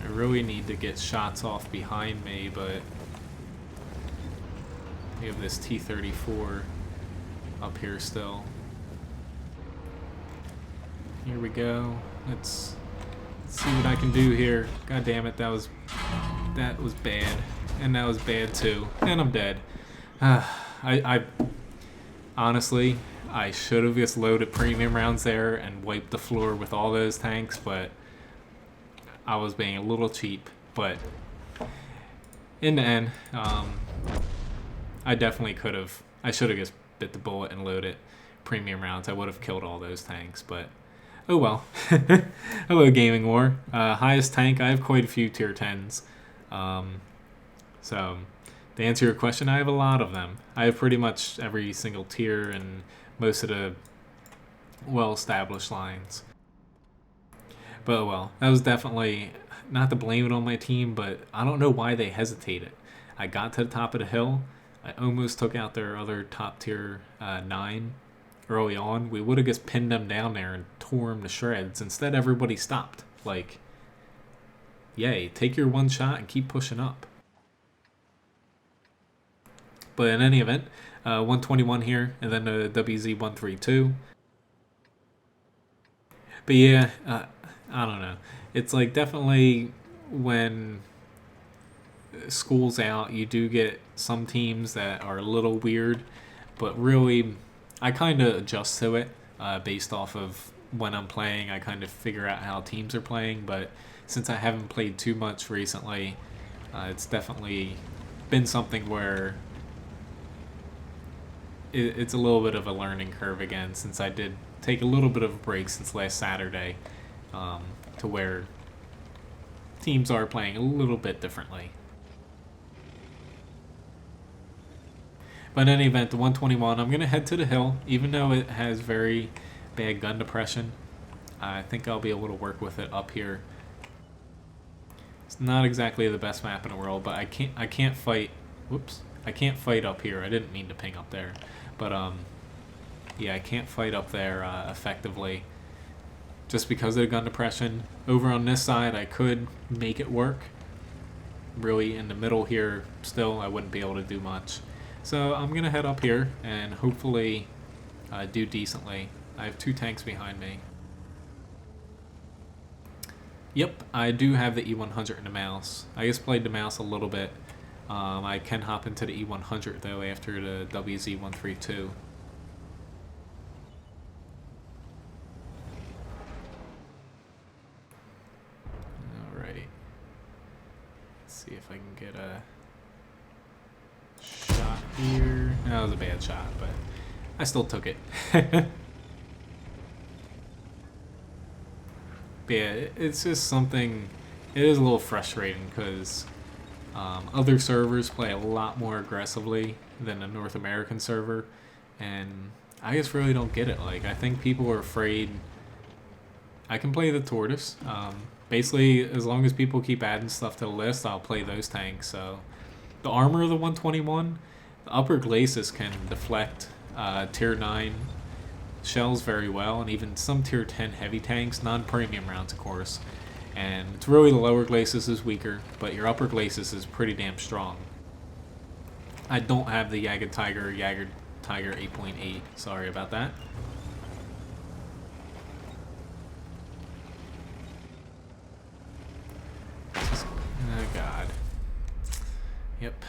I really need to get shots off behind me, but we have this T-34 up here still. Here we go. Let's see what I can do here. God damn it, that was bad. And that was bad too. And I'm dead. I honestly, I should have just loaded premium rounds there and wiped the floor with all those tanks, but I was being a little cheap. But in the end, I definitely could have. I should have just bit the bullet and loaded premium rounds. I would have killed all those tanks, but oh well. Hello, Gaming War. Highest tank. I have quite a few tier 10s. So to answer your question, I have a lot of them. I have pretty much every single tier and most of the well-established lines. But well, that was definitely not to blame it on my team, but I don't know why they hesitated. I got to the top of the hill. I almost took out their other top tier 9 early on. We would have just pinned them down there and tore them to shreds. Instead, everybody stopped. Like, yay, take your one shot and keep pushing up. But in any event, 121 here, and then the WZ-132. But yeah, I don't know. It's like definitely when school's out, you do get some teams that are a little weird, but really, I kind of adjust to it based off of when I'm playing. I kind of figure out how teams are playing, but since I haven't played too much recently, it's definitely been something where it's a little bit of a learning curve again, since I did take a little bit of a break since last Saturday, to where teams are playing a little bit differently. But in any event, the 121, I'm going to head to the hill, even though it has very bad gun depression. I think I'll be able to work with it up here. It's not exactly the best map in the world, but I can't fight. Whoops. I can't fight up here. I didn't mean to ping up there. But yeah, I can't fight up there effectively just because of the gun depression. Over on this side, I could make it work. Really, in the middle here, still, I wouldn't be able to do much. So I'm going to head up here and hopefully do decently. I have 2 tanks behind me. Yep, I do have the E100 in the mouse. I just played the mouse a little bit. I can hop into the E100 though after the WZ-132. Alright. Let's see if I can get a shot here. That was a bad shot, but I still took it. But yeah, it's just something it is a little frustrating because other servers play a lot more aggressively than a North American server, and I just really don't get it. Like, I think people are afraid. I can play the Tortoise. Basically, as long as people keep adding stuff to the list, I'll play those tanks. So, the armor of the 121, the upper glacis can deflect tier 9 shells very well, and even some tier 10 heavy tanks, non-premium rounds, of course. And it's really the lower glacis is weaker, but your upper glacis is pretty damn strong. I don't have the Jagged Tiger 8.8. Sorry about that. Oh god. Yep.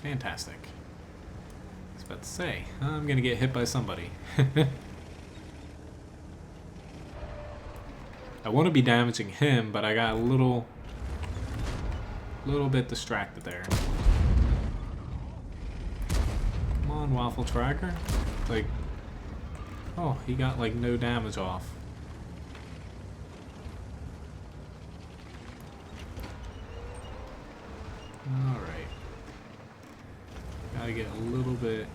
Fantastic. I was about to say, I'm gonna get hit by somebody. I want to be damaging him, but I got a little bit distracted there. Come on, Waffle Tracker. Like, oh, he got like no damage off. Alright. Gotta get a little bit.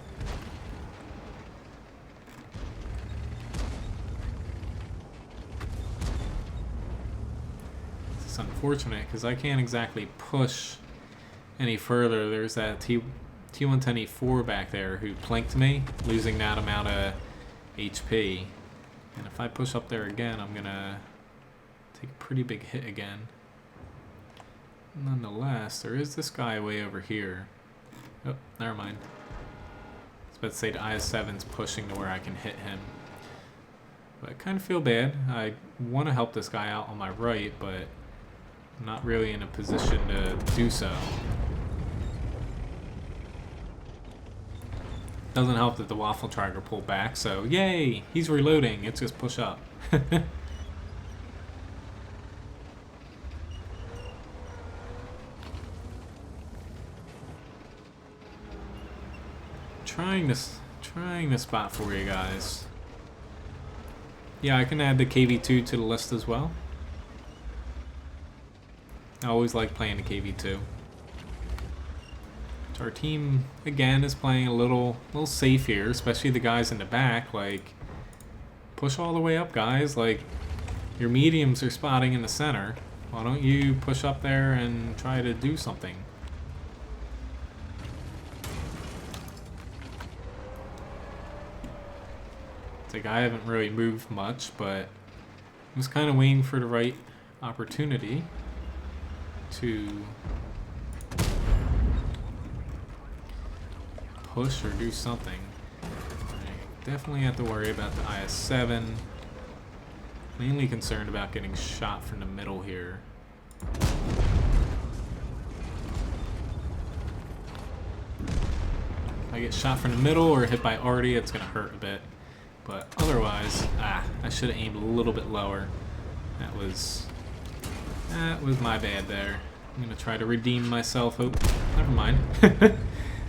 It's unfortunate because I can't exactly push any further. There's that T110E4 back there who planked me, losing that amount of HP. And if I push up there again, I'm gonna take a pretty big hit again. Nonetheless, there is this guy way over here. Oh, never mind. I was about to say the IS-7's pushing to where I can hit him. But I kind of feel bad. I want to help this guy out on my right, but I'm not really in a position to do so. Doesn't help that the Waffle Tracker pulled back, so yay! He's reloading. It's just push up. Trying this spot for you guys. Yeah, I can add the KV2 to the list as well. I always like playing the KV2. So our team again is playing a little safe here, especially the guys in the back. Like, push all the way up, guys. Like, your mediums are spotting in the center. Why don't you push up there and try to do something? Like, I haven't really moved much, but I was kind of waiting for the right opportunity to push or do something. I definitely have to worry about the IS-7. Mainly concerned about getting shot from the middle here. If I get shot from the middle or hit by arty, it's going to hurt a bit. But otherwise, I should have aimed a little bit lower. That was my bad there. I'm gonna try to redeem myself. Oh, never mind.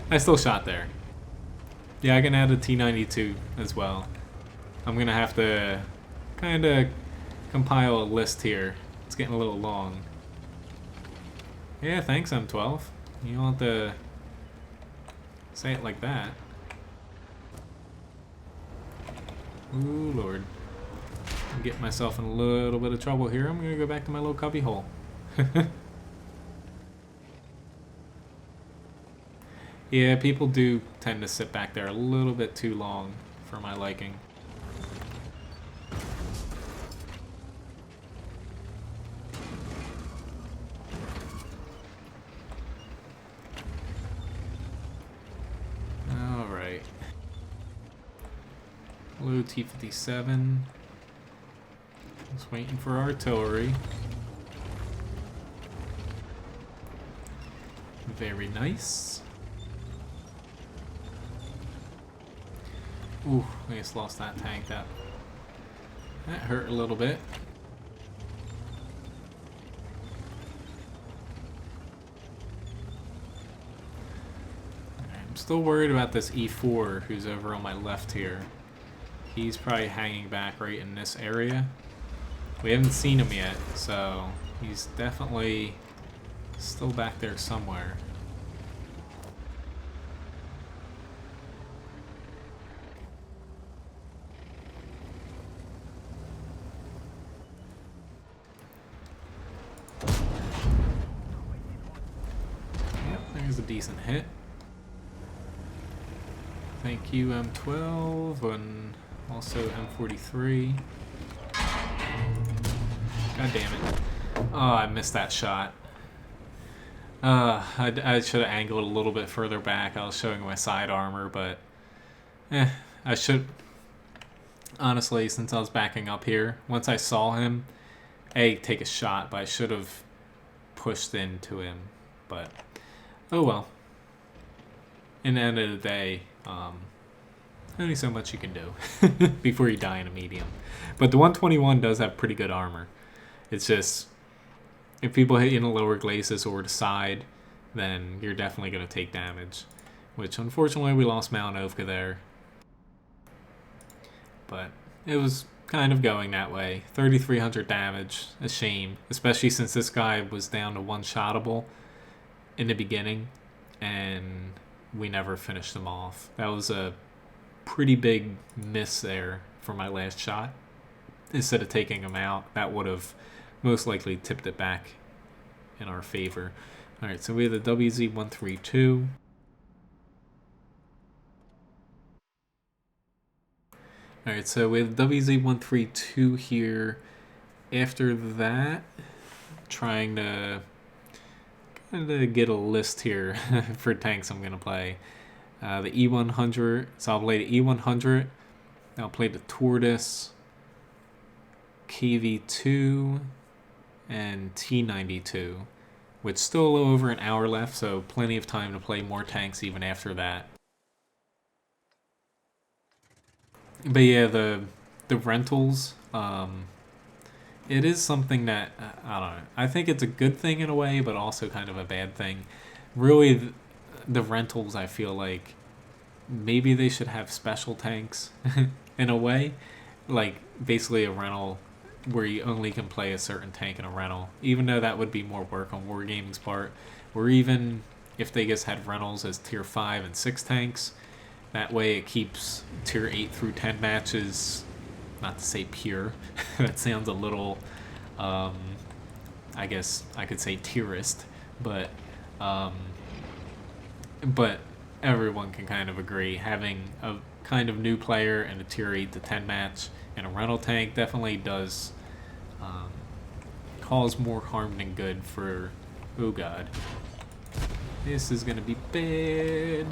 I still shot there. Yeah, I can add a T92 as well. I'm gonna have to kind of compile a list here. It's getting a little long. Yeah, thanks, M12. You don't have to say it like that. Ooh, Lord. I'm getting myself in a little bit of trouble here. I'm going to go back to my little cubby hole. Yeah, people do tend to sit back there a little bit too long for my liking. Alright. Hello, T-57. Just waiting for artillery. Very nice. Ooh, I just lost that tank. That hurt a little bit. I'm still worried about this E4 who's over on my left here. He's probably hanging back right in this area. We haven't seen him yet, so He's definitely still back there somewhere. Yep, there's a decent hit. Thank you, M12, and also M43. God damn it. Oh, I missed that shot. I should have angled a little bit further back. I was showing my side armor, but I should... Honestly, since I was backing up here, once I saw him, take a shot, but I should have pushed into him. But, oh well. In the end of the day, only so much you can do before you die in a medium. But the 121 does have pretty good armor. It's just, if people hit you in the lower glacis or the side, then you're definitely going to take damage. Which, unfortunately, we lost Malanovka there. But it was kind of going that way. 3,300 damage, a shame. Especially since this guy was down to one-shottable in the beginning, and we never finished him off. That was a pretty big miss there for my last shot. Instead of taking him out, that would have most likely tipped it back in our favor. Alright, so we have the WZ-132. Alright, so we have the WZ-132 here. After that, trying to kind of get a list here for tanks I'm going to play. The E100, so I'll play the E100, I'll play the Tortoise, KV2, and T92, with still a little over an hour left, so plenty of time to play more tanks even after that. But yeah, the rentals, it is something that, I don't know, I think it's a good thing in a way, but also kind of a bad thing. Really, the rentals, I feel like maybe they should have special tanks in a way, like basically a rental where you only can play a certain tank in a rental, even though that would be more work on Wargaming's part, or even if they just had rentals as tier 5 and 6 tanks, that way it keeps tier 8 through 10 matches, not to say pure, that sounds a little, I guess I could say tierist, but everyone can kind of agree having a kind of new player in a tier 8 to 10 match in a rental tank definitely does cause more harm than good for, oh god, this is gonna be bad,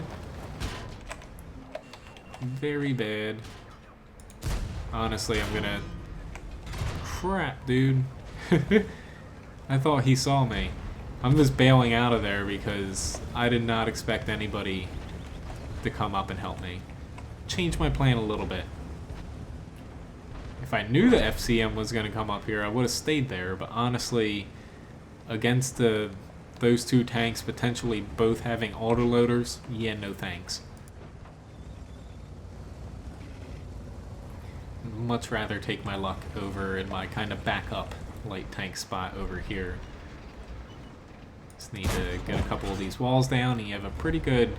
very bad. Honestly, I'm gonna, crap, dude. I thought he saw me. I'm just bailing out of there because I did not expect anybody to come up and help me. Change my plan a little bit. If I knew the FCM was going to come up here, I would have stayed there, but honestly, against those two tanks potentially both having autoloaders, yeah, no thanks. Much rather take my luck over in my kind of backup light tank spot over here. Just need to get a couple of these walls down, and you have a pretty good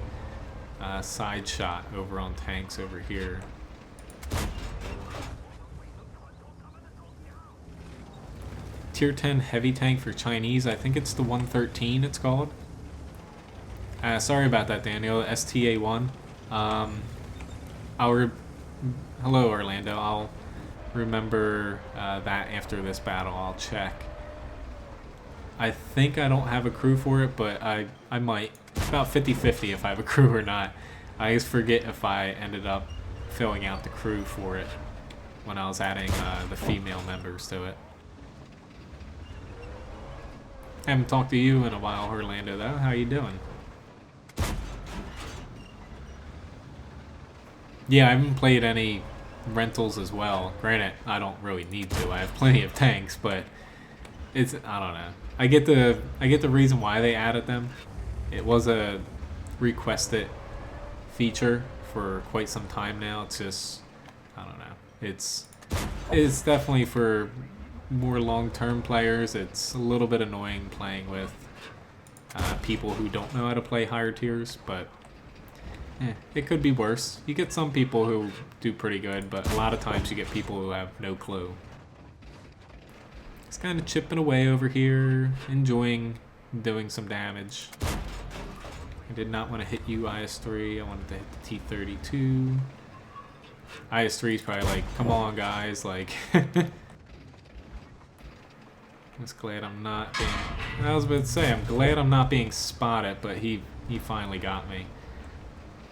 side shot over on tanks over here. Tier 10 heavy tank for Chinese, I think it's the 113 it's called. Sorry about that, Daniel, STA1. Hello, Orlando. I'll remember that after this battle. I'll check. I think I don't have a crew for it, but I might. It's about 50-50 if I have a crew or not. I just forget if I ended up filling out the crew for it when I was adding the female members to it. Haven't talked to you in a while, Orlando, though. How you doing? Yeah, I haven't played any rentals as well. Granted, I don't really need to. I have plenty of tanks, but it's, I don't know. I get the reason why they added them. It was a requested feature for quite some time now. It's just, I don't know. It's definitely for more long-term players, it's a little bit annoying playing with people who don't know how to play higher tiers, but it could be worse. You get some people who do pretty good, but a lot of times you get people who have no clue. Just kind of chipping away over here, enjoying doing some damage. I did not want to hit you, IS-3. I wanted to hit the T-32. IS-3 is probably like, come on, guys, like... I'm just glad I'm not being... I was about to say, I'm glad I'm not being spotted, but he finally got me.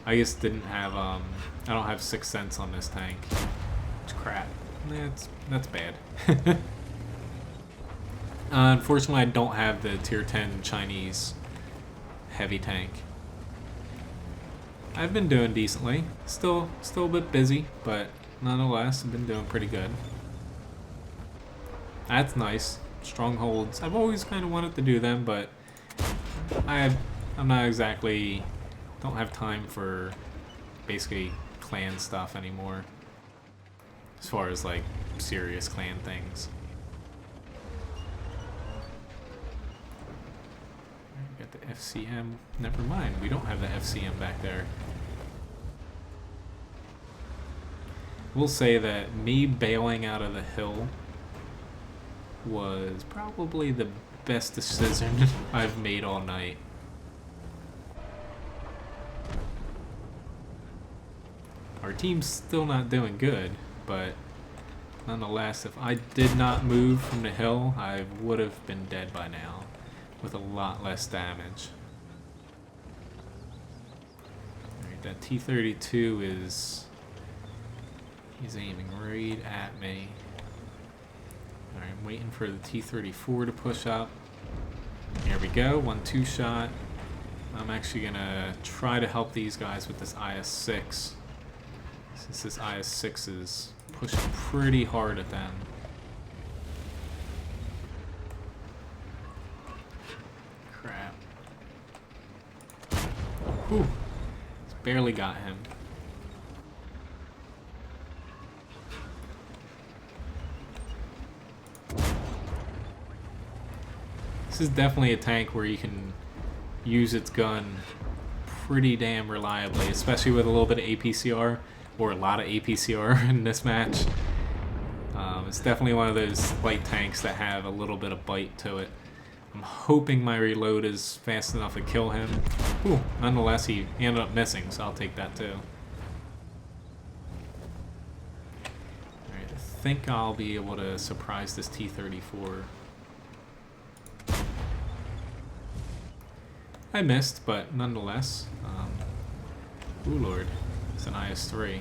I just didn't have, I don't have 6th Sense on this tank. It's crap. That's bad. Unfortunately, I don't have the tier 10 Chinese heavy tank. I've been doing decently. Still a bit busy, but nonetheless, I've been doing pretty good. That's nice. Strongholds. I've always kind of wanted to do them, but I'm not exactly... don't have time for basically clan stuff anymore. As far as like serious clan things. Got the FCM. Never mind, we don't have the FCM back there. We'll say that me bailing out of the hill was probably the best decision I've made all night. Our team's still not doing good, but nonetheless, if I did not move from the hill, I would have been dead by now, with a lot less damage. Alright, that T-32 is... he's aiming right at me. Alright, I'm waiting for the T-34 to push up. There we go, 1-2 shot. I'm actually gonna try to help these guys with this IS-6. Since this IS-6 is pushing pretty hard at them. Crap. Whew. Just barely got him. This is definitely a tank where you can use its gun pretty damn reliably, especially with a little bit of APCR, or a lot of APCR in this match. It's definitely one of those light tanks that have a little bit of bite to it. I'm hoping my reload is fast enough to kill him. Ooh, nonetheless, he ended up missing, so I'll take that too. Alright, I think I'll be able to surprise this T-34. I missed, but nonetheless. Ooh, Lord. It's an IS-3.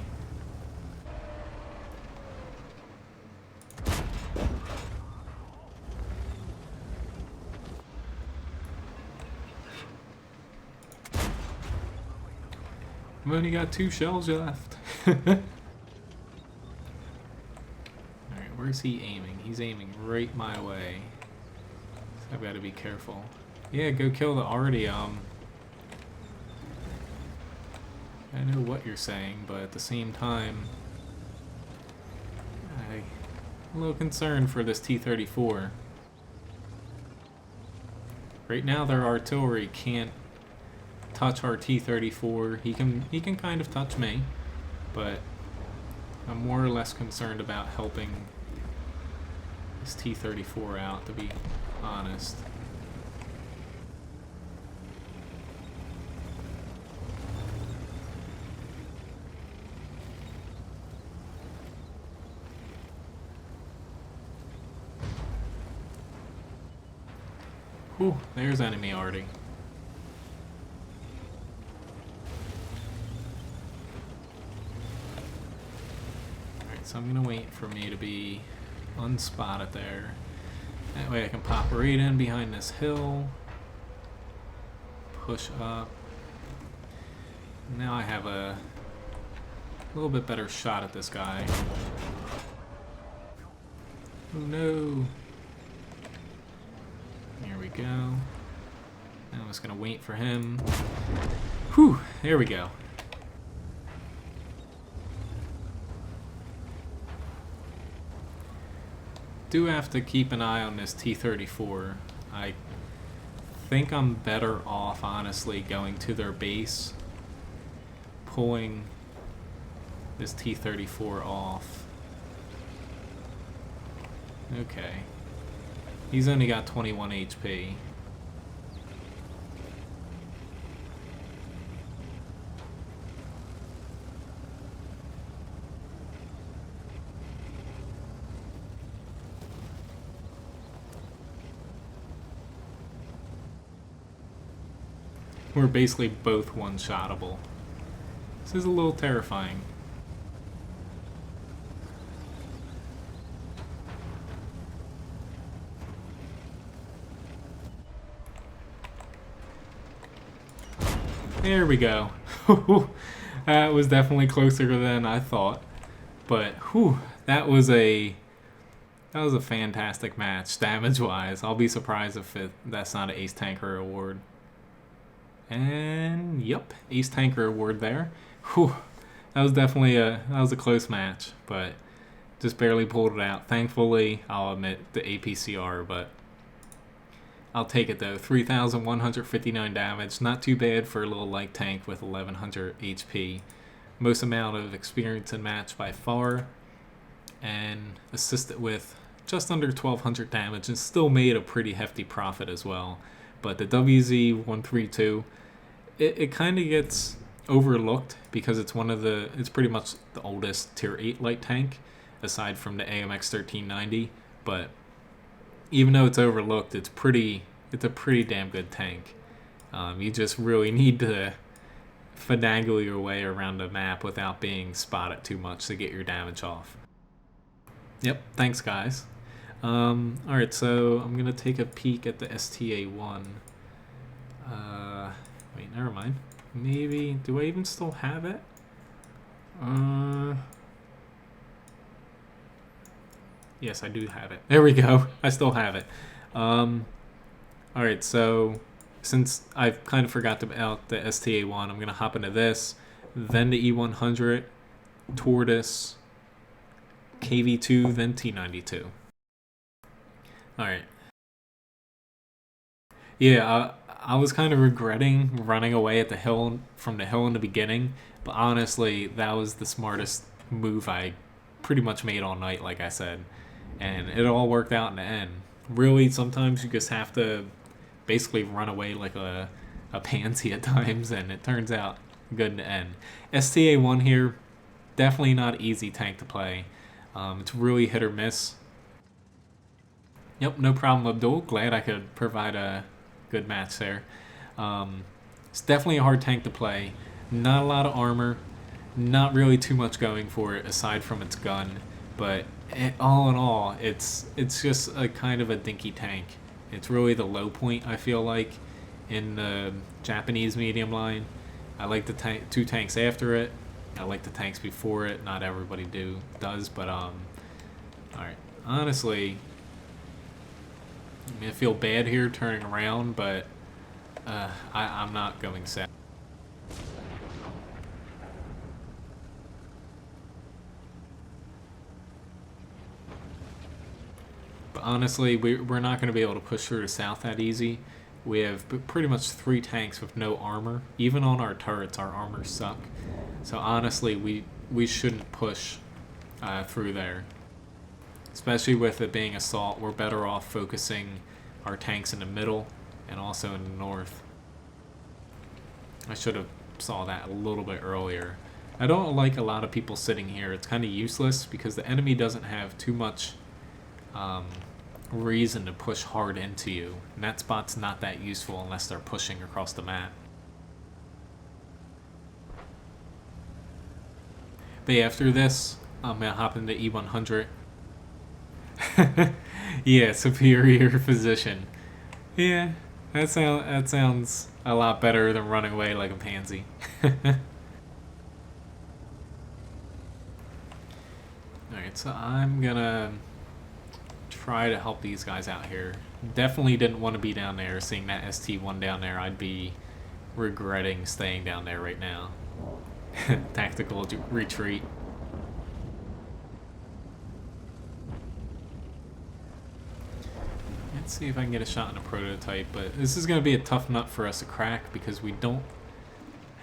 I've only got 2 shells left. Alright, where's he aiming? He's aiming right my way. So I've got to be careful. Yeah, go kill the Artyom. I know what you're saying, but at the same time, I'm a little concerned for this T-34. Right now, their artillery can't touch our T-34. He can kind of touch me, but I'm more or less concerned about helping this T-34 out, to be honest. Whew, there's enemy already. Alright, so I'm gonna wait for me to be unspotted there. That way I can pop right in behind this hill. Push up. Now I have a little bit better shot at this guy. Oh no! There we go. Now I'm just gonna wait for him. Whew, there we go. do have to keep an eye on this T-34. I think I'm better off, honestly, going to their base, pulling this T-34 off. Okay. He's only got 21 HP. We're basically both one-shottable. This is a little terrifying. There we go. That was definitely closer than I thought. But whew, that was a fantastic match, damage-wise. I'll be surprised if that's not an Ace Tanker award. And yep, Ace Tanker award there. Whew, that was definitely a close match, but just barely pulled it out. Thankfully, I'll admit the APCR, but I'll take it though. 3,159 damage, not too bad for a little light tank with 1,100 HP. Most amount of experience in match by far, and assisted with just under 1,200 damage, and still made a pretty hefty profit as well. But the WZ-132, it kind of gets overlooked because it's pretty much the oldest tier 8 light tank, aside from the AMX 1390. But even though it's overlooked, it's a pretty damn good tank. You just really need to finagle your way around the map without being spotted too much to get your damage off. Yep, thanks guys. Alright, so I'm gonna take a peek at the STA-1. Wait, never mind. Maybe, do I even still have it? Yes, I do have it. There we go. I still have it. Alright, so since I've kind of forgot about the STA-1, I'm gonna hop into this, then the E100, Tortoise, KV-2, then T-92. Alright. Yeah, I was kind of regretting running away at from the hill in the beginning, but honestly, that was the smartest move I pretty much made all night, like I said. And it all worked out in the end. Really, sometimes you just have to basically run away like a pansy at times, and it turns out good in the end. STA-1 here, definitely not easy tank to play. It's really hit or miss. Yep, no problem, Abdul. Glad I could provide a good match there. It's definitely a hard tank to play. Not a lot of armor. Not really too much going for it aside from its gun. But all in all, it's just a kind of a dinky tank. It's really the low point, I feel like, in the Japanese medium line. I like the two tanks after it. I like the tanks before it. Not everybody does, but alright. Honestly, I feel bad here turning around, but I'm not going south. But honestly, we're not going to be able to push through the south that easy. We have pretty much 3 tanks with no armor. Even on our turrets, our armor suck. So honestly, we shouldn't push through there. Especially with it being assault, we're better off focusing our tanks in the middle and also in the north. I should have saw that a little bit earlier. I don't like a lot of people sitting here. It's kind of useless because the enemy doesn't have too much reason to push hard into you. And that spot's not that useful unless they're pushing across the map. But yeah, after this, I'm going to hop into E100. Yeah, superior position. Yeah, that sounds a lot better than running away like a pansy. Alright, so I'm gonna try to help these guys out here. Definitely didn't want to be down there. Seeing that ST-1 down there, I'd be regretting staying down there right now. Tactical retreat. Let's see if I can get a shot in a prototype, but this is going to be a tough nut for us to crack because we don't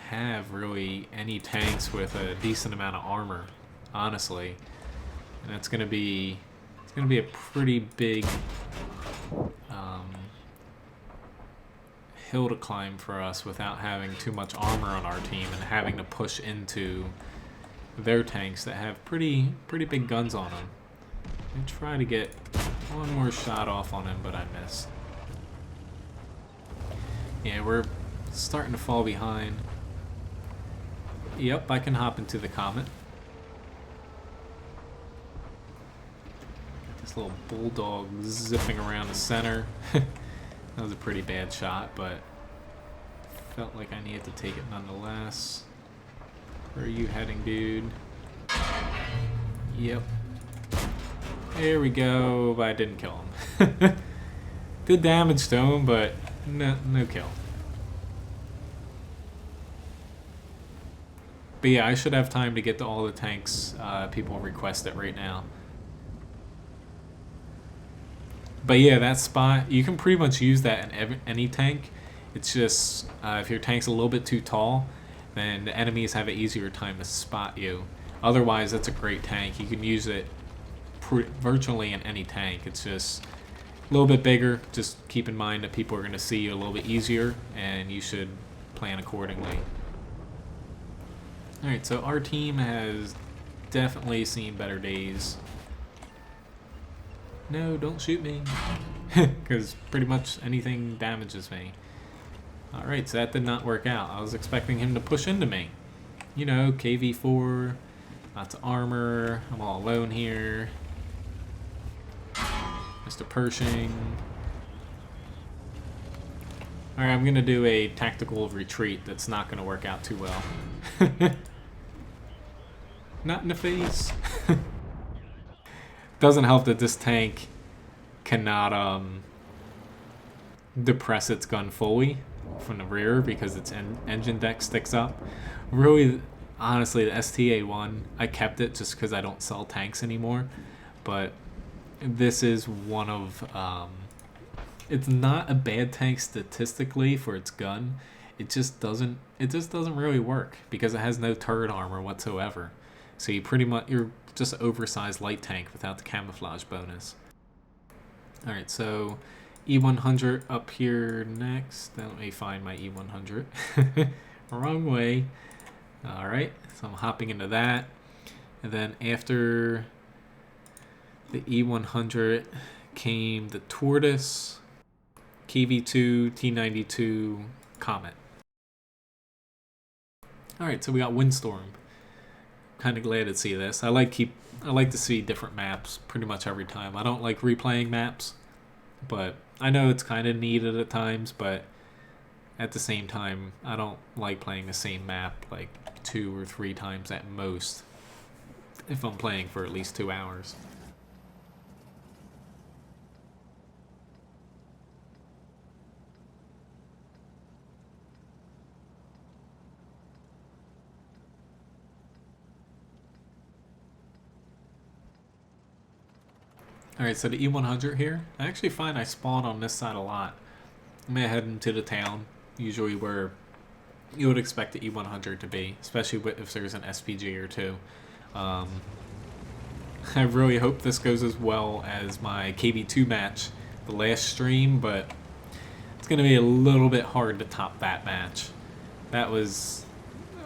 have really any tanks with a decent amount of armor, honestly. And it's going to be a pretty big hill to climb for us without having too much armor on our team and having to push into their tanks that have pretty big guns on them. I try to get one more shot off on him, but I missed. Yeah, we're starting to fall behind. Yep, I can hop into the Comet. This little bulldog zipping around the center. That was a pretty bad shot, but felt like I needed to take it nonetheless. Where are you heading, dude? Yep. There we go, but I didn't kill him. Did damage to him, but no kill. But yeah, I should have time to get to all the tanks people request it right now. But yeah, that spot, you can pretty much use that in any tank. It's just, if your tank's a little bit too tall, then the enemies have an easier time to spot you. Otherwise, that's a great tank. You can use it virtually in any tank. It's just a little bit bigger. Just keep in mind that people are going to see you a little bit easier, and you should plan accordingly. Alright, so our team has definitely seen better days. No, don't shoot me. Because pretty much anything damages me. Alright, so that did not work out. I was expecting him to push into me. You know, KV-4, lots of armor, I'm all alone here. Mr. Pershing. Alright, I'm going to do a tactical retreat that's not going to work out too well. Not in the face. Doesn't help that this tank cannot depress its gun fully from the rear because its engine deck sticks up. Really, honestly, the STA-1, I kept it just because I don't sell tanks anymore. But this is one of... it's not a bad tank statistically for its gun. It just doesn't really work because it has no turret armor whatsoever. So you're just an oversized light tank without the camouflage bonus. Alright, so E100 up here next. Let me find my E100. Wrong way. Alright, so I'm hopping into that. And then after the E100 came the Tortoise, KV-2, T-92, Comet. Alright, so we got Windstorm. Kind of glad to see this. I like to see different maps pretty much every time. I don't like replaying maps, but I know it's kind of needed at times, but at the same time, I don't like playing the same map like 2 or 3 times at most if I'm playing for at least 2 hours. Alright, so the E100 here, I actually find I spawn on this side a lot. I'm going to head into the town, usually where you would expect the E100 to be, especially if there's an SPG or two. I really hope this goes as well as my KV-2 match, the last stream, but it's going to be a little bit hard to top that match. That was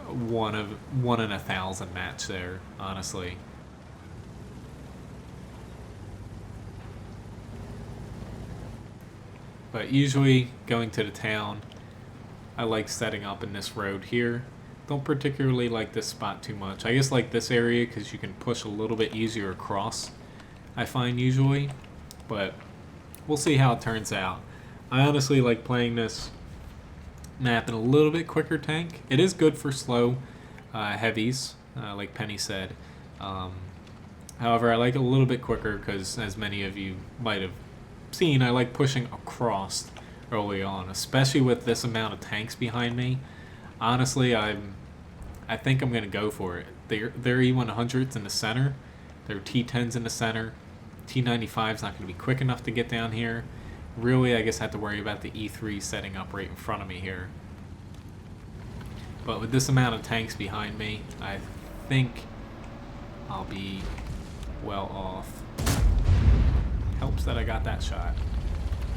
one in 1,000 match there, honestly. But usually, going to the town, I like setting up in this road here. Don't particularly like this spot too much. I just like this area because you can push a little bit easier across, I find usually. But we'll see how it turns out. I honestly like playing this map in a little bit quicker tank. It is good for slow heavies, like Penny said. However, I like it a little bit quicker because, as many of you might have seen, I like pushing across early on, especially with this amount of tanks behind me. Honestly, I think I'm gonna go for it. Their E100's in the center, their T10's in the center, T95's not gonna be quick enough to get down here, Really, I guess I have to worry about the E3 setting up right in front of me here. But with this amount of tanks behind me, I think I'll be well off. Helps that I got that shot.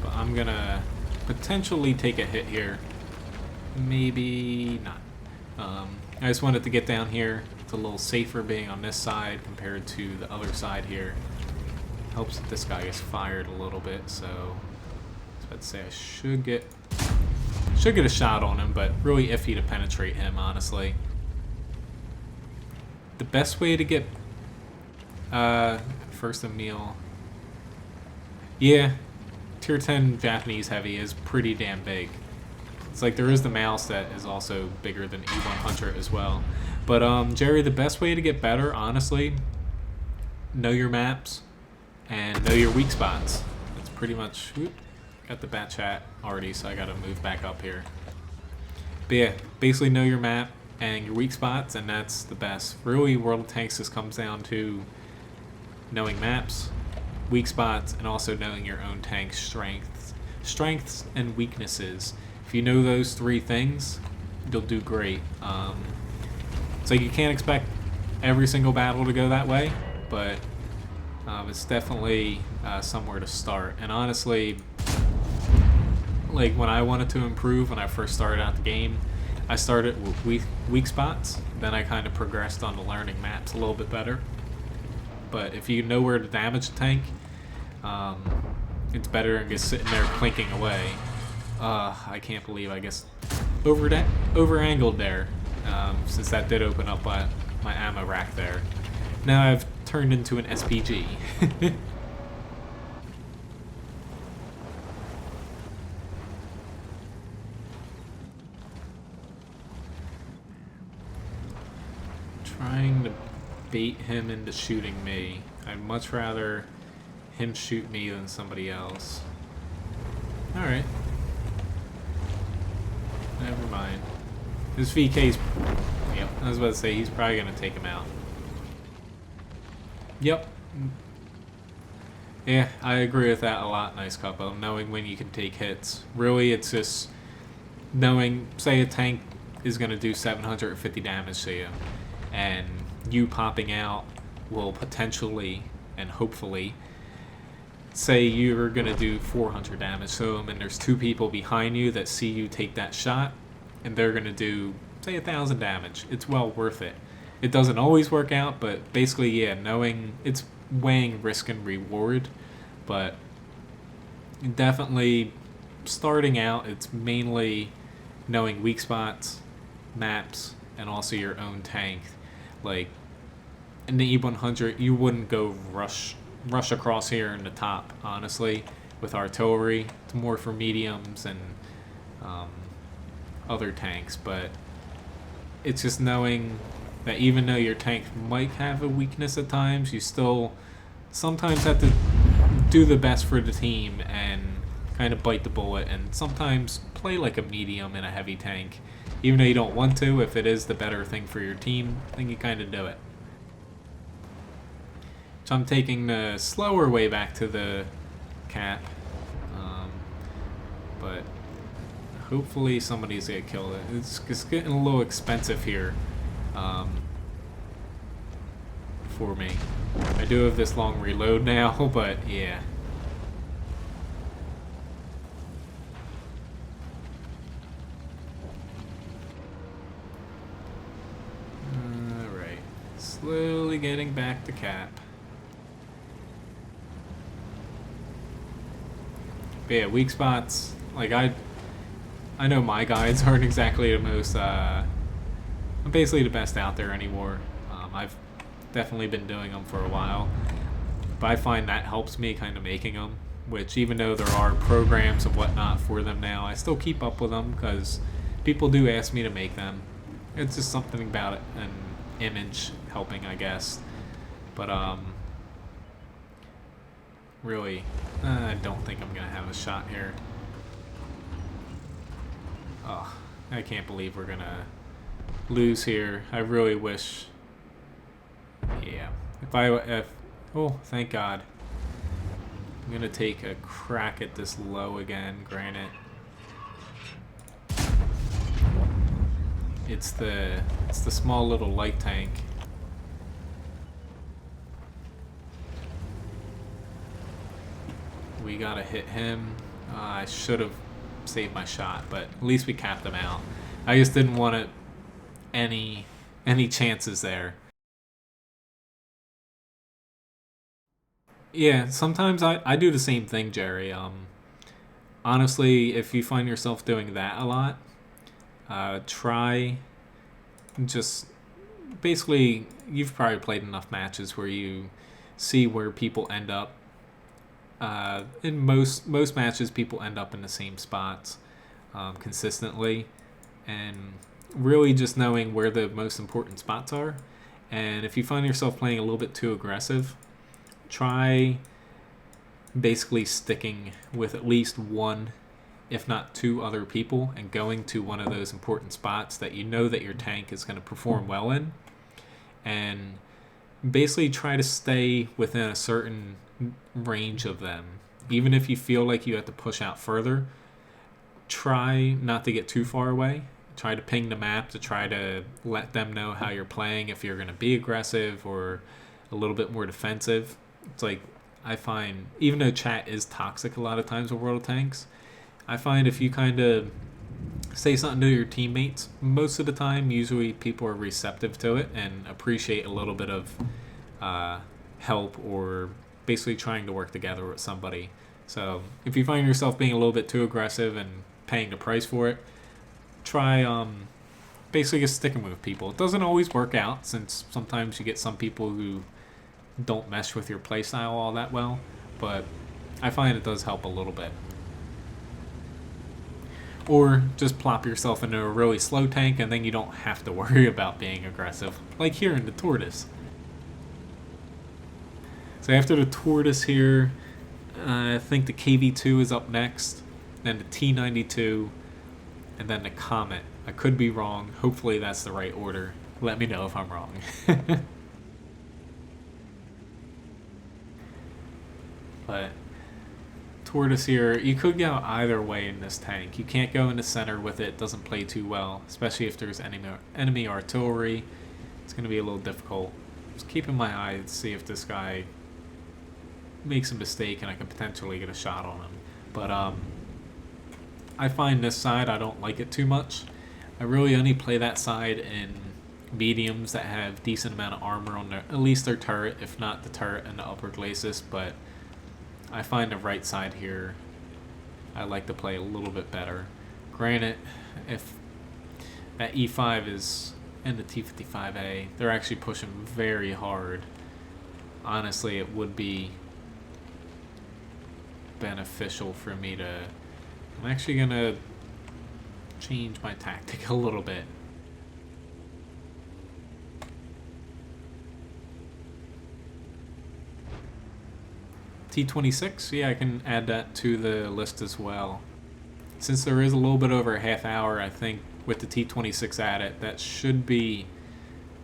But I'm gonna potentially take a hit here. Maybe not. I just wanted to get down here. It's a little safer being on this side compared to the other side here. Helps that this guy gets fired a little bit, so I was about to say I should get a shot on him, but really iffy to penetrate him, honestly. The best way to get first a meal. Yeah, tier 10 Japanese heavy is pretty damn big. It's like there is the mouse that is also bigger than E100 as well. But Jerry, the best way to get better, honestly, know your maps and know your weak spots. That's pretty much. Whoop, got the bat chat already, so I gotta move back up here. But yeah, basically know your map and your weak spots, and that's the best. Really, World of Tanks just comes down to knowing maps, weak spots, and also knowing your own tank's strengths and weaknesses. If you know those three things, you'll do great. So you can't expect every single battle to go that way, but it's definitely somewhere to start. And honestly, like when I wanted to improve when I first started out the game, I started with weak spots, then I kind of progressed on to learning maps a little bit better. But if you know where to damage a tank, it's better than just sitting there clinking away. I can't believe I guess over-angled there, since that did open up my ammo rack there. Now I've turned into an SPG. Trying to bait him into shooting me. I'd much rather him shoot me than somebody else. Alright. Never mind. This VK's... Yep, I was about to say, he's probably going to take him out. Yep. Yeah, I agree with that a lot, Nice Couple. Knowing when you can take hits. Really, it's just knowing, say a tank is going to do 750 damage to you, and you popping out will potentially, and hopefully, say you're going to do 400 damage to them, and there's two people behind you that see you take that shot, and they're going to do, say, 1,000 damage. It's well worth it. It doesn't always work out, but basically, yeah, knowing, it's weighing risk and reward, but definitely starting out, it's mainly knowing weak spots, maps, and also your own tank. Like, in the E100, you wouldn't go rush across here in the top, honestly, with artillery. It's more for mediums and other tanks, but it's just knowing that even though your tank might have a weakness at times, you still sometimes have to do the best for the team and kind of bite the bullet and sometimes play like a medium in a heavy tank. Even though you don't want to, if it is the better thing for your team, then you kind of do it. So I'm taking the slower way back to the cap, but hopefully somebody's gonna kill it. It's getting a little expensive here for me. I do have this long reload now, but yeah. Alright, slowly getting back to cap. But yeah, weak spots, like I know my guides aren't exactly the most, I'm basically the best out there anymore. I've definitely been doing them for a while, but I find that helps me kind of making them, which even though there are programs and whatnot for them now, I still keep up with them because people do ask me to make them. It's just something about it, an image helping, I guess. But really, I don't think I'm gonna have a shot here. Oh, I can't believe we're gonna lose here. I really wish. Yeah, if oh, thank God. I'm gonna take a crack at this low again, granted. It's the small little light tank. We gotta hit him. I should have saved my shot, but at least we capped him out. I just didn't want it any chances there. Yeah, sometimes I do the same thing, Jerry. Honestly, if you find yourself doing that a lot, try just basically, you've probably played enough matches where you see where people end up. In most matches, people end up in the same spots consistently, and really just knowing where the most important spots are. And if you find yourself playing a little bit too aggressive, try basically sticking with at least one, if not two other people, and going to one of those important spots that you know that your tank is going to perform well in, and basically try to stay within a certain range of them. Even if you feel like you have to push out further, try not to get too far away. Try to ping the map to try to let them know how you're playing, if you're going to be aggressive or a little bit more defensive. It's like, I find, even though chat is toxic a lot of times with World of Tanks, I find if you kind of say something to your teammates, most of the time, usually people are receptive to it and appreciate a little bit of help, or basically trying to work together with somebody. So if you find yourself being a little bit too aggressive and paying the price for it, try basically just sticking with people. It doesn't always work out, since sometimes you get some people who don't mesh with your playstyle all that well, but I find it does help a little bit. Or just plop yourself into a really slow tank, and then you don't have to worry about being aggressive, like here in the Tortoise. So after the Tortoise here, I think the KV-2 is up next, then the T-92, and then the Comet. I could be wrong. Hopefully that's the right order. Let me know if I'm wrong. But Tortoise here, you could go either way in this tank. You can't go in the center with it. Doesn't play too well, especially if there's enemy artillery. It's going to be a little difficult. Just keeping my eye to see if this guy makes a mistake and I can potentially get a shot on him. But I find this side, I don't like it too much. I really only play that side in mediums that have decent amount of armor on their, at least their turret, if not the turret and the upper glacis. But I find the right side here, I like to play a little bit better. Granted, if that E5 is and the T-55A, they're actually pushing very hard. Honestly, it would be beneficial for me to... I'm actually going to change my tactic a little bit. T-26, yeah, I can add that to the list as well. Since there is a little bit over a half hour, I think with the T-26 at it, that should be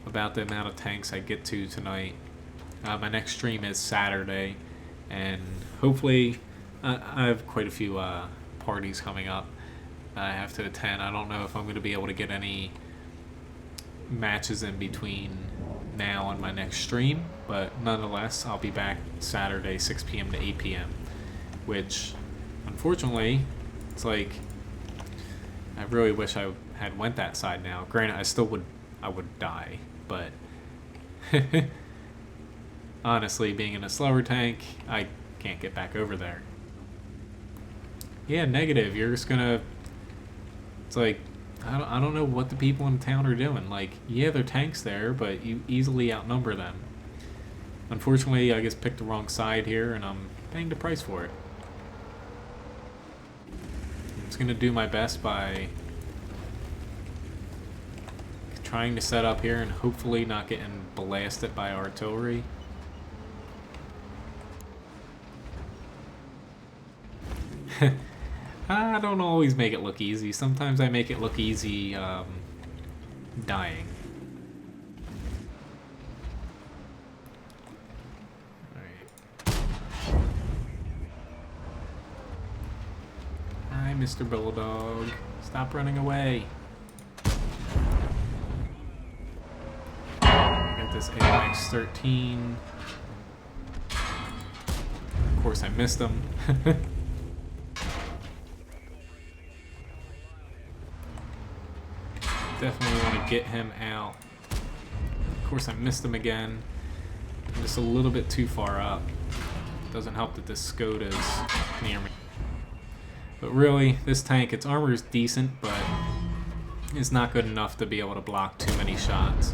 about the amount of tanks I get to tonight. My next stream is Saturday, and hopefully I have quite a few parties coming up I have to attend. I don't know if I'm going to be able to get any matches in between now and my next stream, but nonetheless, I'll be back Saturday, 6 p.m. to 8 p.m., which, unfortunately, it's like, I really wish I had went that side now. Granted, I would die, but honestly, being in a slower tank, I can't get back over there. Yeah, negative. You're just gonna... It's like, I don't know what the people in town are doing. Like, yeah, there are tanks there, but you easily outnumber them. Unfortunately, I just picked the wrong side here, and I'm paying the price for it. I'm just gonna do my best by trying to set up here and hopefully not getting blasted by artillery. I don't always make it look easy. Sometimes I make it look easy dying. Alright. Mr. Bulldog. Stop running away. Get this AMX 13. Of course, I missed him. Definitely want to get him out. Of course, I missed him again. I'm just a little bit too far up. Doesn't help that this Skoda's near me. But really, this tank, its armor is decent, but it's not good enough to be able to block too many shots.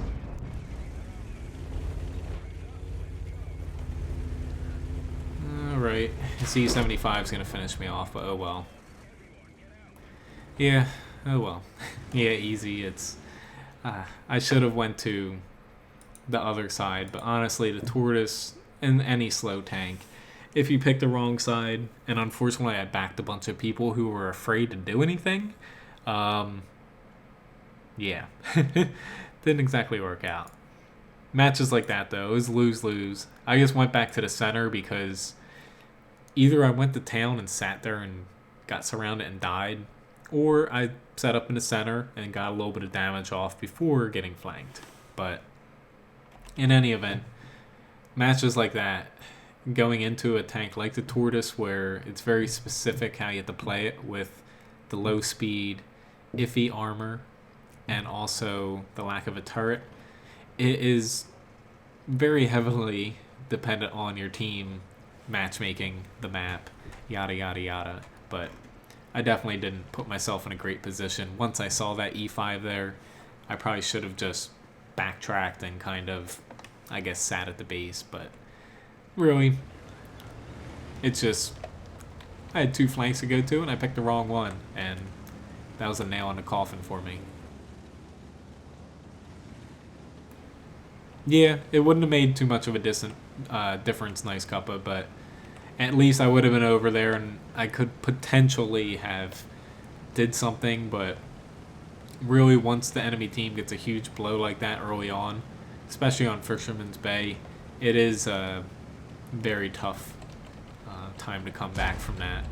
Alright, C-75 is going to finish me off, but oh well. Yeah, oh well. Yeah, easy. It's I should have went to the other side, but honestly, the Tortoise and any slow tank, if you pick the wrong side, and unfortunately I backed a bunch of people who were afraid to do anything, yeah, didn't exactly work out. Matches like that, though, it was lose-lose. I just went back to the center because either I went to town and sat there and got surrounded and died, or I set up in the center and got a little bit of damage off before getting flanked. But in any event, matches like that, going into a tank like the Tortoise where it's very specific how you have to play it with the low speed, iffy armor, and also the lack of a turret, it is very heavily dependent on your team matchmaking the map, yada yada yada. But I definitely didn't put myself in a great position. Once I saw that E5 there, I probably should have just backtracked and kind of, I guess, sat at the base. But really, it's just, I had two flanks to go to and I picked the wrong one, and that was a nail in the coffin for me. Yeah, it wouldn't have made too much of a difference, Nice Cuppa, but at least I would have been over there and I could potentially have did something. But really, once the enemy team gets a huge blow like that early on, especially on Fisherman's Bay, it is a very tough time to come back from that.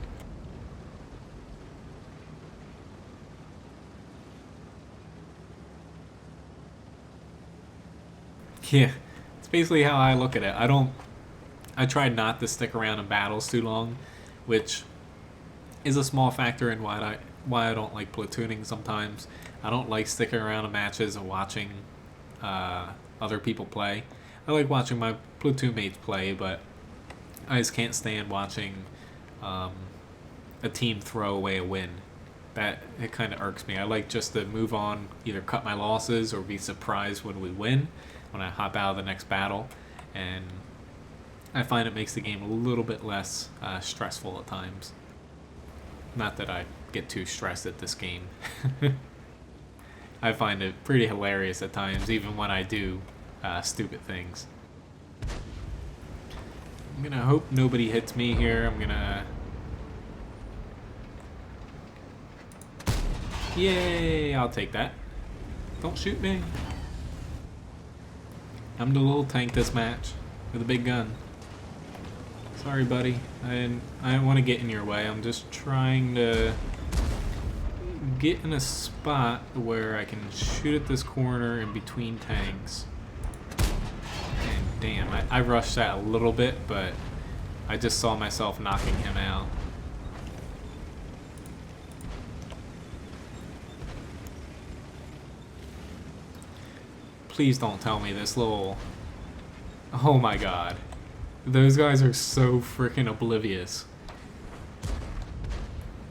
Yeah, it's basically how I look at it. I try not to stick around in battles too long, which is a small factor in why I don't like platooning sometimes. I don't like sticking around in matches and watching other people play. I like watching my platoon mates play, but I just can't stand watching a team throw away a win. It kind of irks me. I like just to move on, either cut my losses or be surprised when we win, when I hop out of the next battle, and I find it makes the game a little bit less stressful at times. Not that I get too stressed at this game. I find it pretty hilarious at times, even when I do stupid things. I'm gonna hope nobody hits me here. I'm gonna... Yay! I'll take that. Don't shoot me. I'm the little tank this match with a big gun. Sorry, buddy. I didn't want to get in your way. I'm just trying to get in a spot where I can shoot at this corner in between tanks. And damn, I rushed that a little bit, but I just saw myself knocking him out. Please don't tell me this little... Oh my god. Those guys are so freaking oblivious.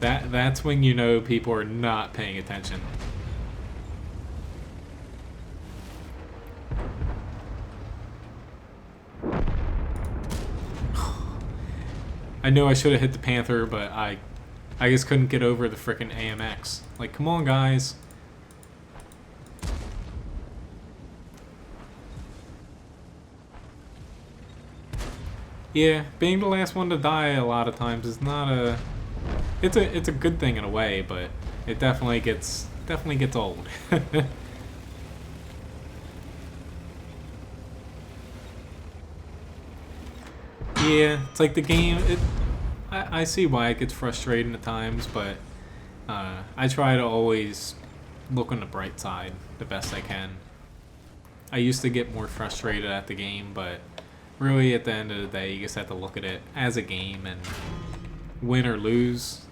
That's when you know people are not paying attention. I know I should have hit the Panther, but I just couldn't get over the freaking AMX. Like, come on, guys. Yeah, being the last one to die a lot of times is not a... It's a good thing in a way, but it definitely gets old. Yeah, it's like the game. I see why it gets frustrating at times, but I try to always look on the bright side the best I can. I used to get more frustrated at the game, but really at the end of the day, you just have to look at it as a game, and win or lose,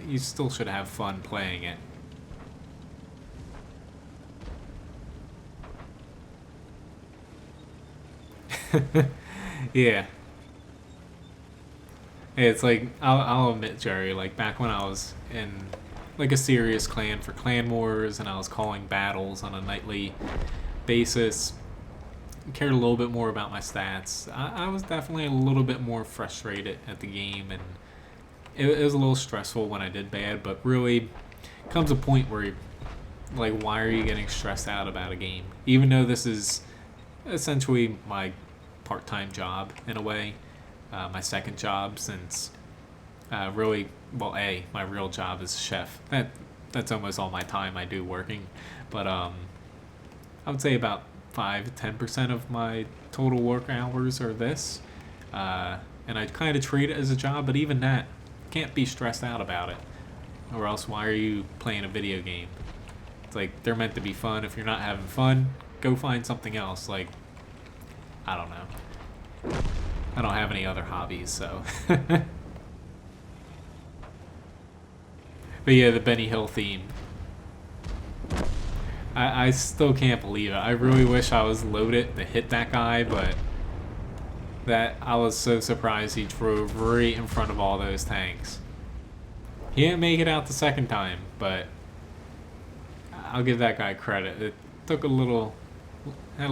you still should have fun playing it. Yeah. It's like, I'll admit, Jerry, like back when I was in like a serious clan for clan wars and I was calling battles on a nightly basis, cared a little bit more about my stats. I was definitely a little bit more frustrated at the game, and it was a little stressful when I did bad, but really comes a point where like, why are you getting stressed out about a game? Even though this is essentially my part-time job in a way, my second job, since really, well, my real job is chef. That's almost all my time I do working, but I would say about 5 to 10% of my total work hours are this, and I kind of treat it as a job. But even that, can't be stressed out about it, or else why are you playing a video game? It's like they're meant to be fun. If you're not having fun, go find something else. Like, I don't know. I don't have any other hobbies, so. But yeah, the Benny Hill theme. I still can't believe it. I really wish I was loaded to hit that guy, but I was so surprised he drove right in front of all those tanks. He didn't make it out the second time, but I'll give that guy credit. It took had a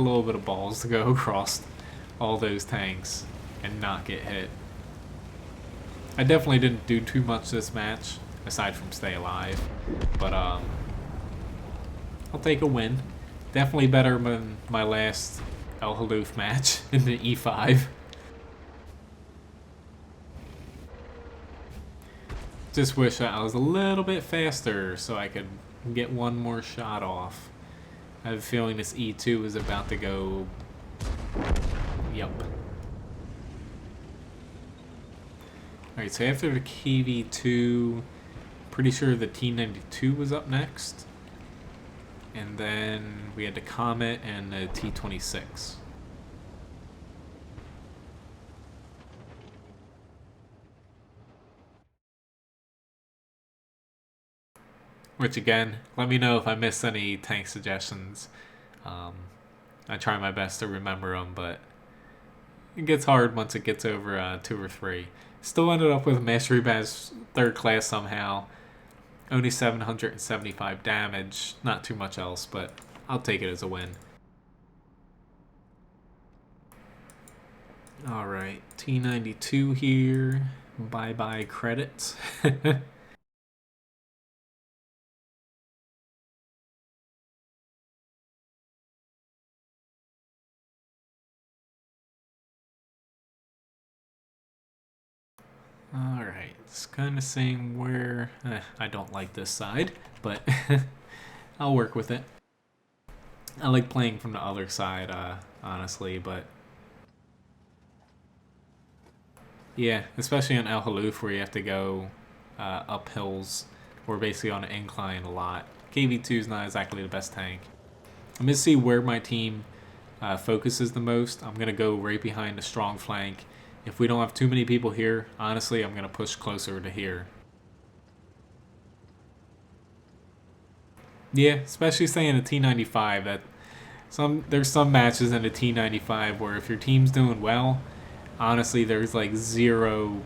little bit of balls to go across all those tanks and not get hit. I definitely didn't do too much this match, aside from stay alive, but I'll take a win. Definitely better than my last El Haloof match in the E5. Just wish that I was a little bit faster so I could get one more shot off. I have a feeling this E2 is about to go... Yup. Alright, so after the KV2, pretty sure the T92 was up next. And then we had the Comet and the T26. Which again, let me know if I missed any tank suggestions. I try my best to remember them, but it gets hard once it gets over 2 or 3. Still ended up with Mastery Badge 3rd class somehow. Only 775 damage. Not too much else, but I'll take it as a win. Alright, T92 here. Bye-bye credits. Alright, it's kind of saying where... I don't like this side, but I'll work with it. I like playing from the other side, honestly, but... Yeah, especially on El Haloof where you have to go up hills, or basically on an incline a lot. KV2 is not exactly the best tank. I'm going to see where my team focuses the most. I'm going to go right behind the strong flank. If we don't have too many people here, honestly, I'm going to push closer to here. Yeah, especially saying a T95. There's some matches in a T95 where if your team's doing well, honestly, there's like 0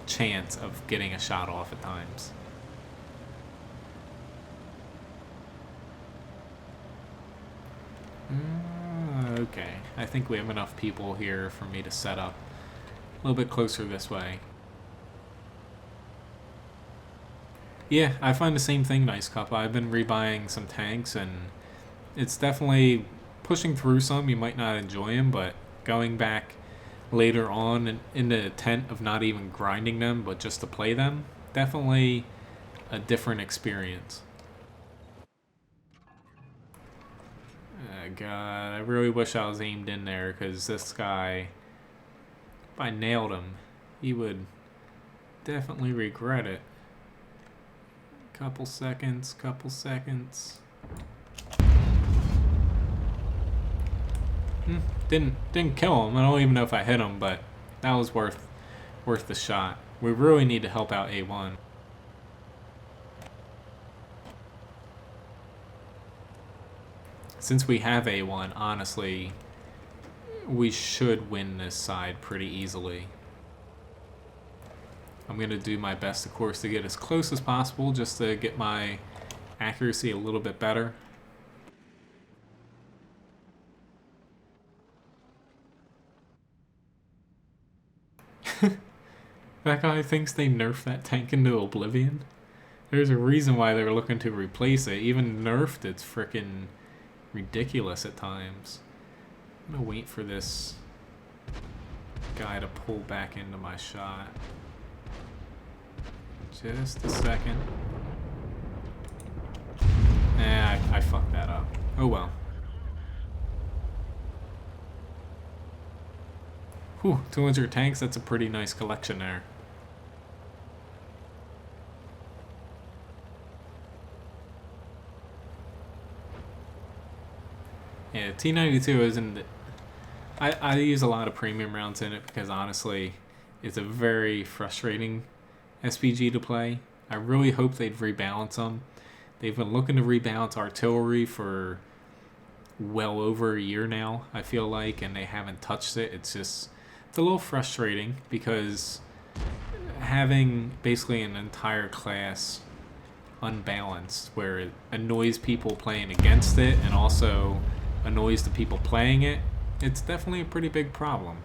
chance of getting a shot off at times. Okay, I think we have enough people here for me to set up a little bit closer this way. Yeah, I find the same thing, Nice Cup. I've been rebuying some tanks, and it's definitely pushing through some. You might not enjoy them, but going back later on in the intent of not even grinding them, but just to play them, definitely a different experience. God, I really wish I was aimed in there, because this guy, if I nailed him, he would definitely regret it. Couple seconds, couple seconds. Didn't kill him. I don't even know if I hit him, but that was worth the shot. We really need to help out A1. Since we have A1, honestly, we should win this side pretty easily. I'm going to do my best, of course, to get as close as possible just to get my accuracy a little bit better. That guy thinks they nerfed that tank into oblivion. There's a reason why they're looking to replace it. Even nerfed, it's frickin' ridiculous at times. I'm gonna wait for this guy to pull back into my shot. Just a second. I fucked that up. Oh well. Whew, 200 tanks, that's a pretty nice collection there. Yeah, T92 isn't... I use a lot of premium rounds in it because honestly, it's a very frustrating SPG to play. I really hope they'd rebalance them. They've been looking to rebalance artillery for well over a year now, I feel like, and they haven't touched it. It's a little frustrating because having basically an entire class unbalanced where it annoys people playing against it and also annoys the people playing it, it's definitely a pretty big problem.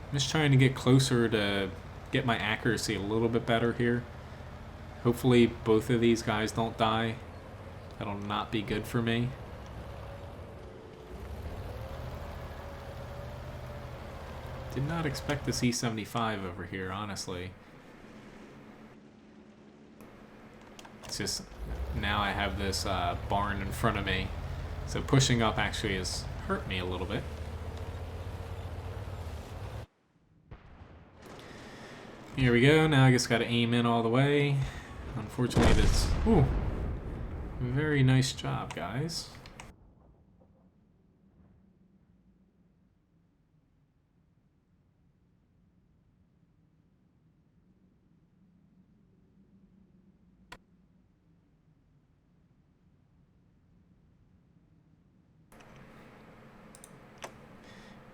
I'm just trying to get closer to get my accuracy a little bit better here. Hopefully both of these guys don't die. That'll not be good for me. Did not expect to see 75 over here, honestly. It's just now I have this barn in front of me, so pushing up actually has hurt me a little bit. Here we go. Now I just got to aim in all the way. Unfortunately, this... Ooh. Very nice job, guys.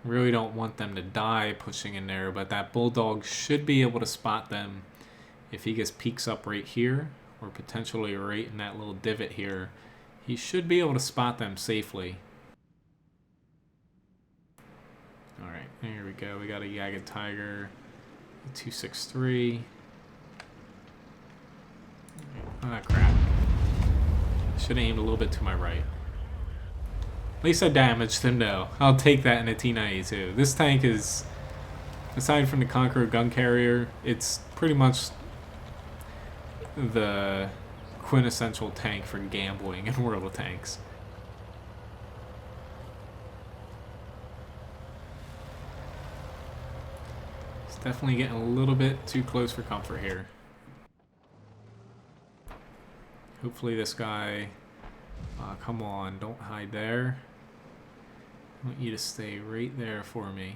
Really don't want them to die pushing in there, but that bulldog should be able to spot them if he just peeks up right here, or potentially right in that little divot here. He should be able to spot them safely. Alright, here we go. We got a Jagged Tiger, a 263. Ah, crap. Should have aimed a little bit to my right. At least I damaged him, though. I'll take that in a T92. This tank is, aside from the Conqueror gun carrier, it's pretty much the quintessential tank for gambling in World of Tanks. It's definitely getting a little bit too close for comfort here. Hopefully this guy... come on, don't hide there. I want you to stay right there for me.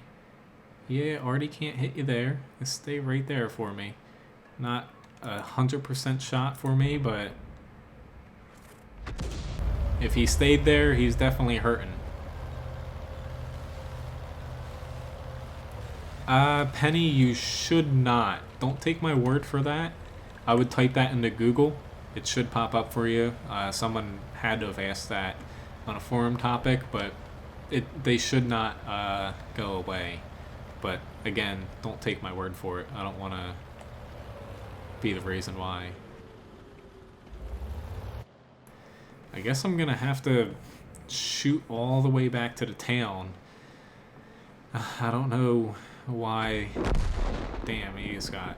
Yeah, Artie can't hit you there. Just stay right there for me. Not 100% shot for me, but if he stayed there, he's definitely hurting. Penny, you should not. Don't take my word for that. I would type that into Google. It should pop up for you. Someone had to have asked that on a forum topic, but they should not go away. But again, don't take my word for it. I don't want to be the reason why. I guess I'm gonna have to shoot all the way back to the town. I don't know why. Damn, he just got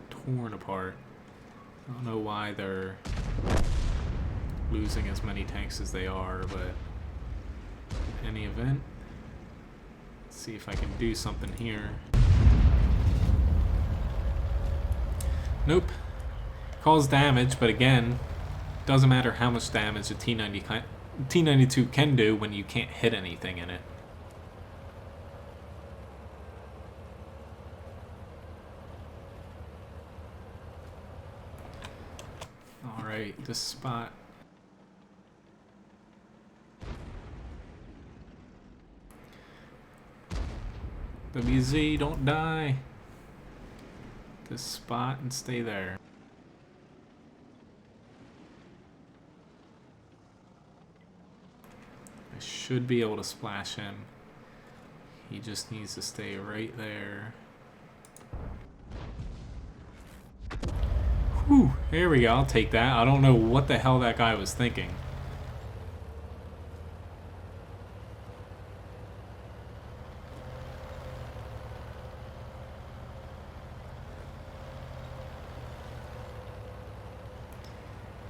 torn apart. I don't know why they're losing as many tanks as they are, but in any event, let's see if I can do something here. Nope. Cause damage, but again, doesn't matter how much damage a T-92 can do when you can't hit anything in it. Alright, this spot. WZ, don't die. This spot and stay there. I should be able to splash him. He just needs to stay right there. Whew, here we go, I'll take that. I don't know what the hell that guy was thinking.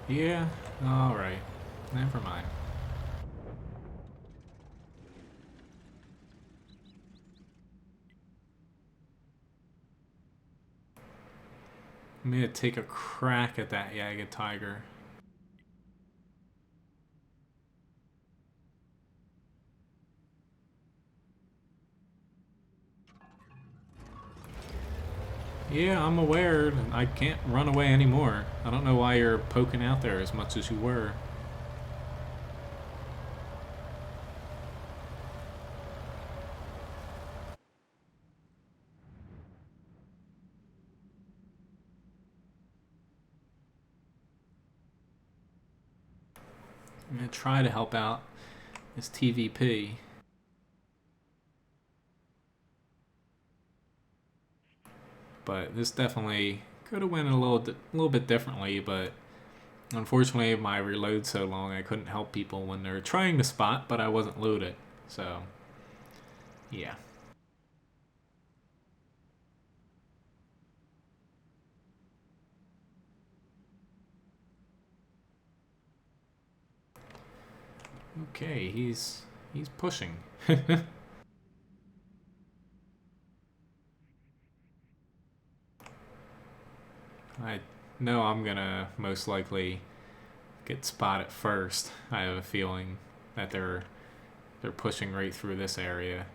Yeah, alright. Never mind. I'm gonna take a crack at that Jagged Tiger. Yeah, I'm aware. I can't run away anymore. I don't know why you're poking out there as much as you were. I'm gonna try to help out this TVP. But this definitely could have went a little bit differently, but unfortunately my reload's so long I couldn't help people when they're trying to spot, but I wasn't loaded. So, yeah. Okay, he's pushing. I know I'm gonna most likely get spotted first. I have a feeling that they're pushing right through this area.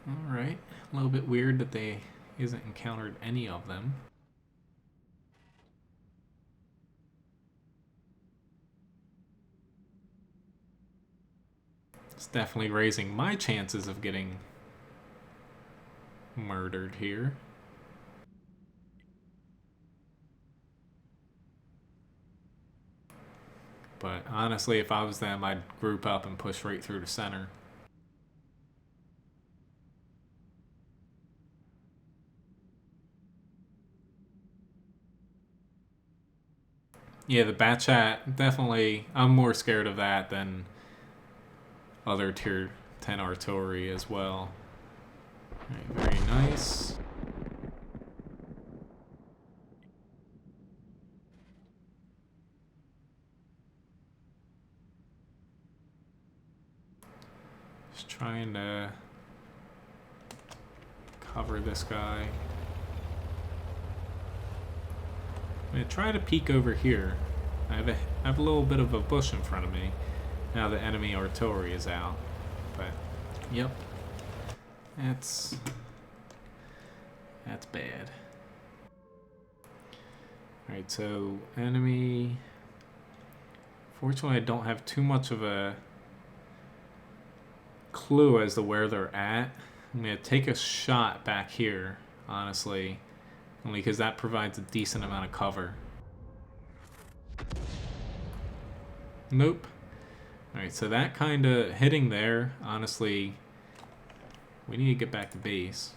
Alright, a little bit weird that they hasn't encountered any of them. It's definitely raising my chances of getting murdered here. But honestly, if I was them, I'd group up and push right through the center. Yeah, the bat chat, definitely, I'm more scared of that than other tier 10 artillery as well. Alright, very nice. Just trying to cover this guy. I'm going to try to peek over here. I have a little bit of a bush in front of me. Now the enemy artillery is out. But, yep. That's bad. Alright, so enemy... Fortunately, I don't have too much of a clue as to where they're at. I'm going to take a shot back here, honestly. Only because that provides a decent amount of cover. Nope. Alright, so that kind of hitting there, honestly, we need to get back to base.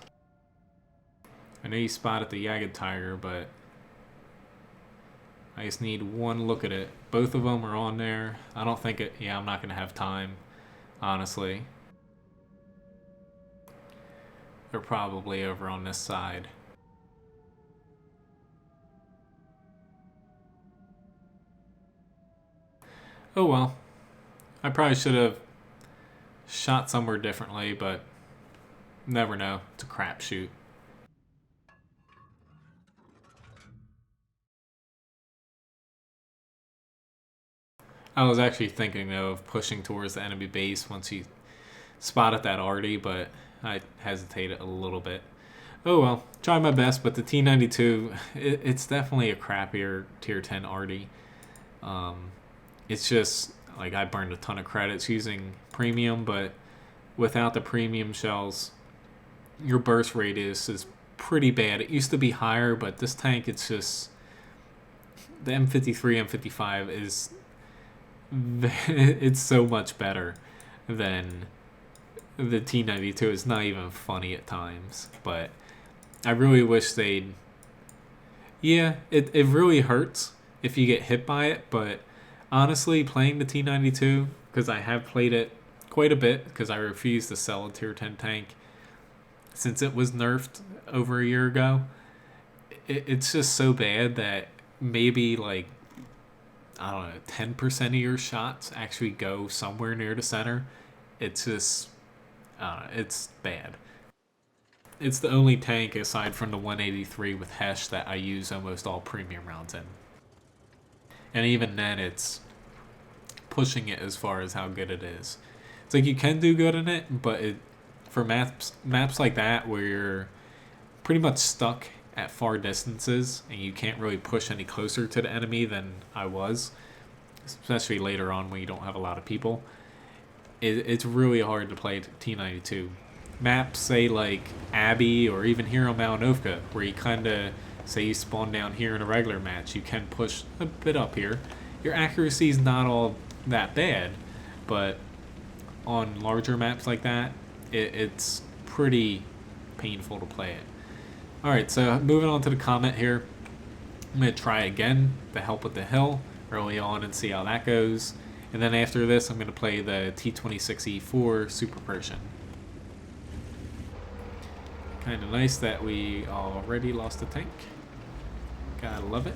I know you spotted the Jagged Tiger, but I just need one look at it. Both of them are on there. I don't think it... Yeah, I'm not going to have time, honestly. They're probably over on this side. Oh well. I probably should have shot somewhere differently, but never know. It's a crapshoot. I was actually thinking though of pushing towards the enemy base once he spotted that arty, but I hesitated a little bit. Oh well, try my best, but the T-92, it's definitely a crappier tier 10 arty. It's just like I burned a ton of credits using premium, but without the premium shells, your burst radius is pretty bad. It used to be higher, but this tank, it's just the M53, M55 is it's so much better than the T-92. It's not even funny at times, but I really wish they'd. Yeah, it really hurts if you get hit by it, but honestly, playing the T-92, because I have played it quite a bit, because I refuse to sell a tier 10 tank since it was nerfed over a year ago, it's just so bad that maybe like, I don't know, 10% of your shots actually go somewhere near the center. It's just, it's bad. It's the only tank aside from the 183 with Hesh that I use almost all premium rounds in. And even then, it's pushing it as far as how good it is. It's like you can do good in it, but for maps like that where you're pretty much stuck at far distances and you can't really push any closer to the enemy than I was, especially later on when you don't have a lot of people, it's really hard to play T-92. Maps, say like Abbey or even here on Malinovka, where you kind of, say you spawn down here in a regular match, you can push a bit up here. Your accuracy is not all that bad, but on larger maps like that, it's pretty painful to play it. Alright, so moving on to the Comet here. I'm going to try again to help with the hill early on and see how that goes. And then after this, I'm going to play the T-26E4 Super Pershing. Kind of nice that we already lost a tank. Gotta love it.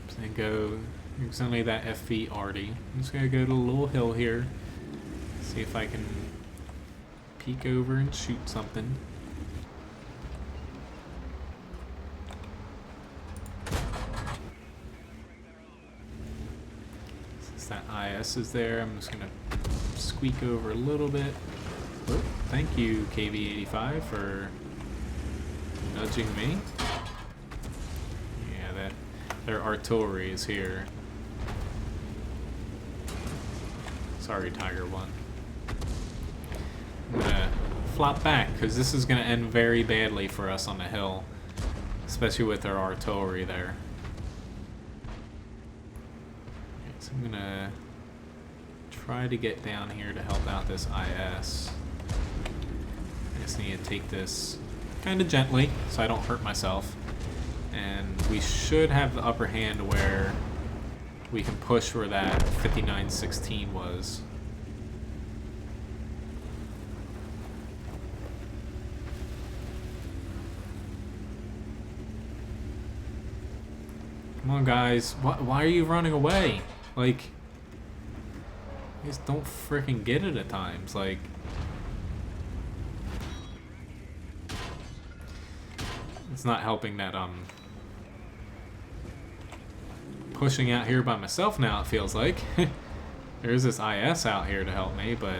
Just gonna go. There's only that FV arty. I'm just gonna go to a little hill here. See if I can peek over and shoot something. That IS is there. I'm just gonna squeak over a little bit. Oh, thank you, KV85, for nudging me. Yeah, their artillery is here. Sorry, Tiger 1. I'm gonna flop back because this is gonna end very badly for us on the hill, especially with their artillery there. I'm gonna try to get down here to help out this IS. I just need to take this kind of gently so I don't hurt myself. And we should have the upper hand where we can push where that 5916 was. Come on, guys. Why are you running away? Like, you just don't freaking get it at times. Like, it's not helping that I'm pushing out here by myself now, it feels like. There's this IS out here to help me, but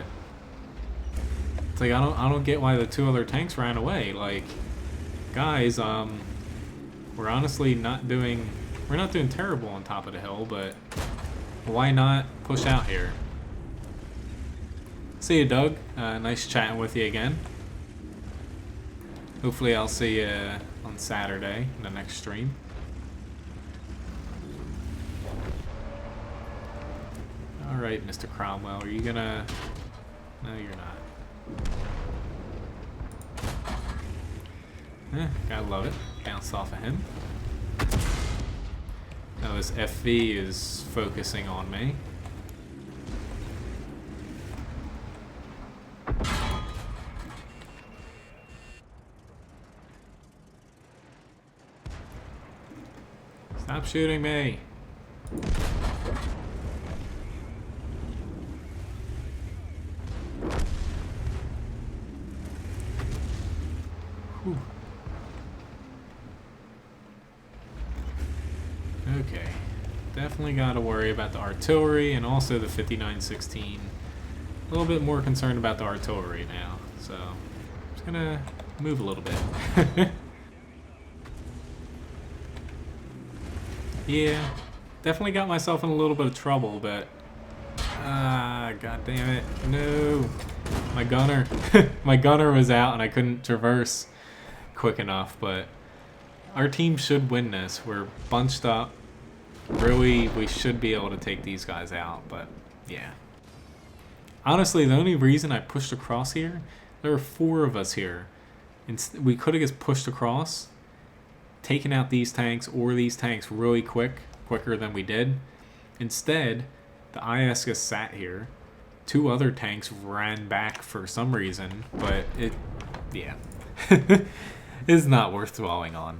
it's like I don't get why the two other tanks ran away. Like, guys, we're honestly not doing terrible on top of the hill, but why not push out here? See you, Doug. Nice chatting with you again. Hopefully I'll see you on Saturday in the next stream. Alright, Mr. Cromwell, are you gonna... No, you're not. Gotta love it. Bounce off of him. Now this FV is focusing on me. Stop shooting me. Whew. Okay. Definitely got to worry about the artillery and also the 5916. A little bit more concerned about the artillery now. So, I'm just going to move a little bit. Yeah, definitely got myself in a little bit of trouble, but god damn it, no, my gunner, my gunner was out and I couldn't traverse quick enough. But our team should win this. We're bunched up. Really, we should be able to take these guys out. But yeah, honestly, the only reason I pushed across here, there were 4 of us here, and we could have just pushed across, taking out these tanks or these tanks really quicker than we did. Instead, the IS just sat here. 2 other tanks ran back for some reason, but yeah, it's not worth dwelling on.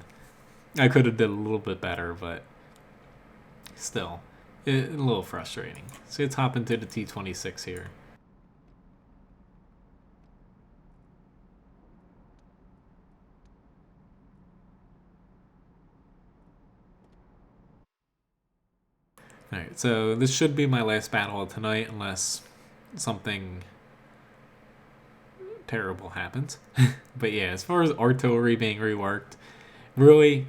I could have did a little bit better, but still, a little frustrating. So let's hop into the T-26 here. Alright, so this should be my last battle of tonight unless something terrible happens. But yeah, as far as artillery being reworked, really,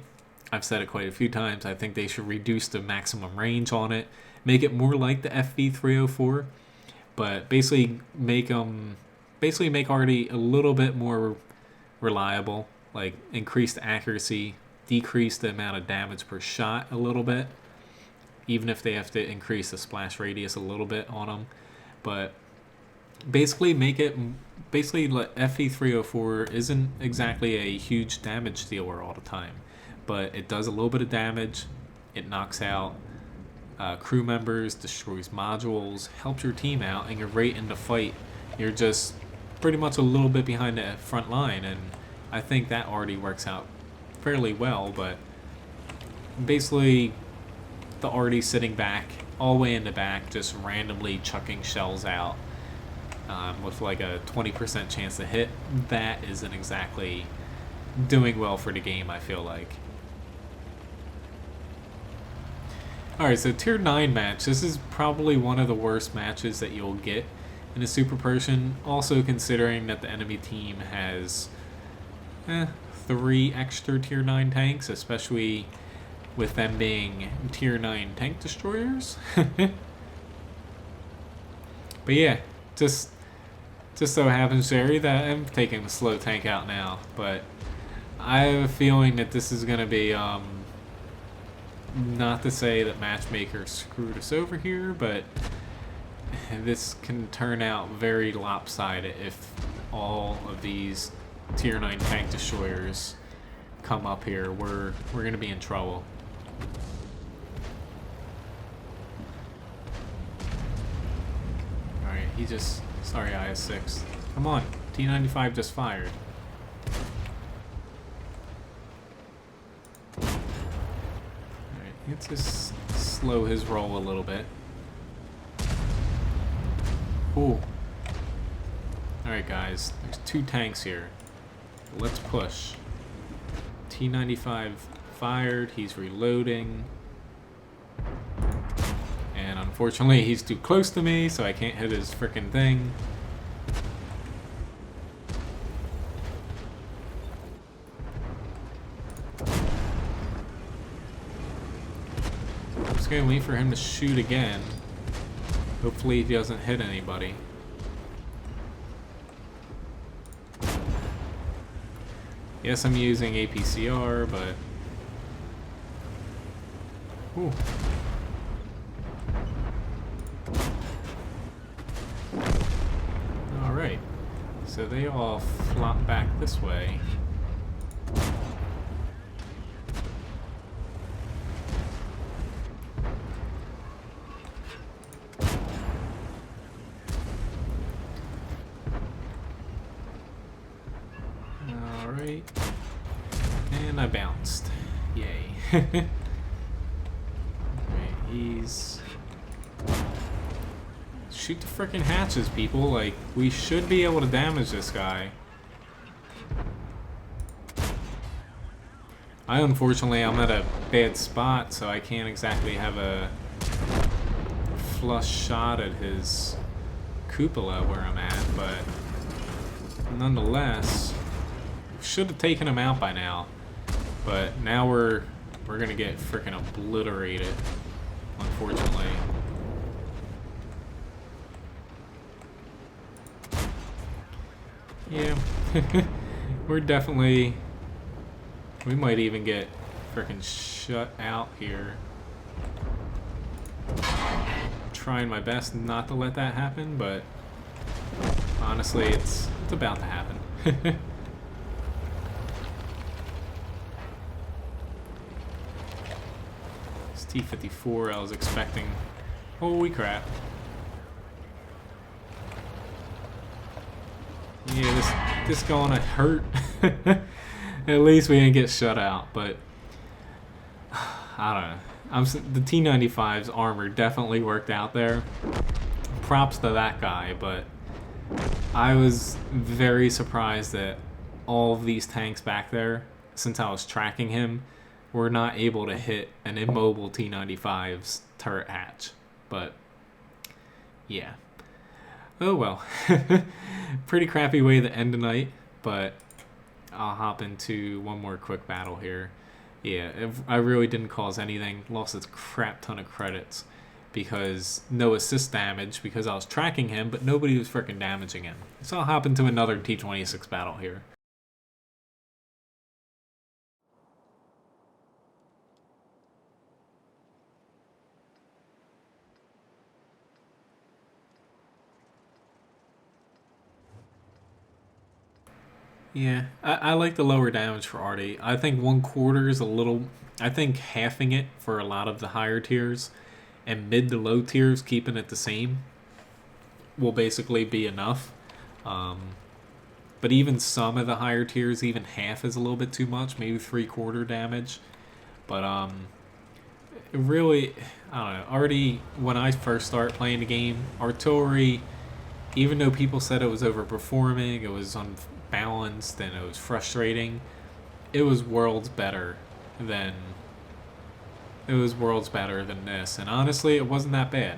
I've said it quite a few times, I think they should reduce the maximum range on it, make it more like the FV304, but basically make already a little bit more reliable, like increase the accuracy, decrease the amount of damage per shot a little bit, even if they have to increase the splash radius a little bit on them. But basically let FV304 isn't exactly a huge damage dealer all the time, but it does a little bit of damage. It knocks out crew members, destroys modules, helps your team out, and you're right in the fight. You're just pretty much a little bit behind the front line, and I think that already works out fairly well. But basically, the arty sitting back, all the way in the back, just randomly chucking shells out with like a 20% chance to hit, that isn't exactly doing well for the game, I feel like. Alright, so Tier 9 match. This is probably one of the worst matches that you'll get in a Super Pershing, also considering that the enemy team has 3 extra Tier 9 tanks, especially with them being Tier 9 tank destroyers. But yeah, just so happens, Jerry, that I'm taking the slow tank out now. But I have a feeling that this is going to be, not to say that Matchmaker screwed us over here, but this can turn out very lopsided if all of these Tier 9 tank destroyers come up here. We're going to be in trouble. Alright, sorry, IS-6. Come on, T-95 just fired. Alright, let's just slow his roll a little bit. Ooh. Alright guys, there's 2 tanks here. Let's push. T-95 fired, he's reloading. And unfortunately he's too close to me, so I can't hit his frickin' thing. I'm just gonna wait for him to shoot again. Hopefully he doesn't hit anybody. Yes, I'm using APCR, but... Ooh. Alright. So they all flop back this way. Alright. And I bounced. Yay. he's... Shoot the frickin' hatches, people. Like, we should be able to damage this guy. Unfortunately, I'm at a bad spot, so I can't exactly have a flush shot at his cupola where I'm at, but nonetheless, should have taken him out by now. But now we're gonna get frickin' obliterated, unfortunately. Yeah, we're definitely... We might even get frickin' shut out here. Trying my best not to let that happen, but honestly, it's about to happen. It's T-54 I was expecting. Holy crap. Yeah, this gonna hurt. At least we didn't get shut out, but I don't know. The T-95's armor definitely worked out there. Props to that guy, but I was very surprised that all of these tanks back there, since I was tracking him, were not able to hit an immobile T-95's turret hatch. But yeah. Oh well. Pretty crappy way to end the night, but I'll hop into one more quick battle here. Yeah, I really didn't cause anything. Lost a crap ton of credits because no assist damage because I was tracking him, but nobody was freaking damaging him. So I'll hop into another T-26 battle here. Yeah, I like the lower damage for Artie. I think 1/4 is a little... I think halving it for a lot of the higher tiers and mid to low tiers, keeping it the same, will basically be enough. But even some of the higher tiers, even half is a little bit too much, maybe 3/4 damage. But it really, I don't know, Artie, when I first started playing the game, artillery, even though people said it was overperforming, it was unbalanced, and it was frustrating, it was worlds better than this, and honestly it wasn't that bad.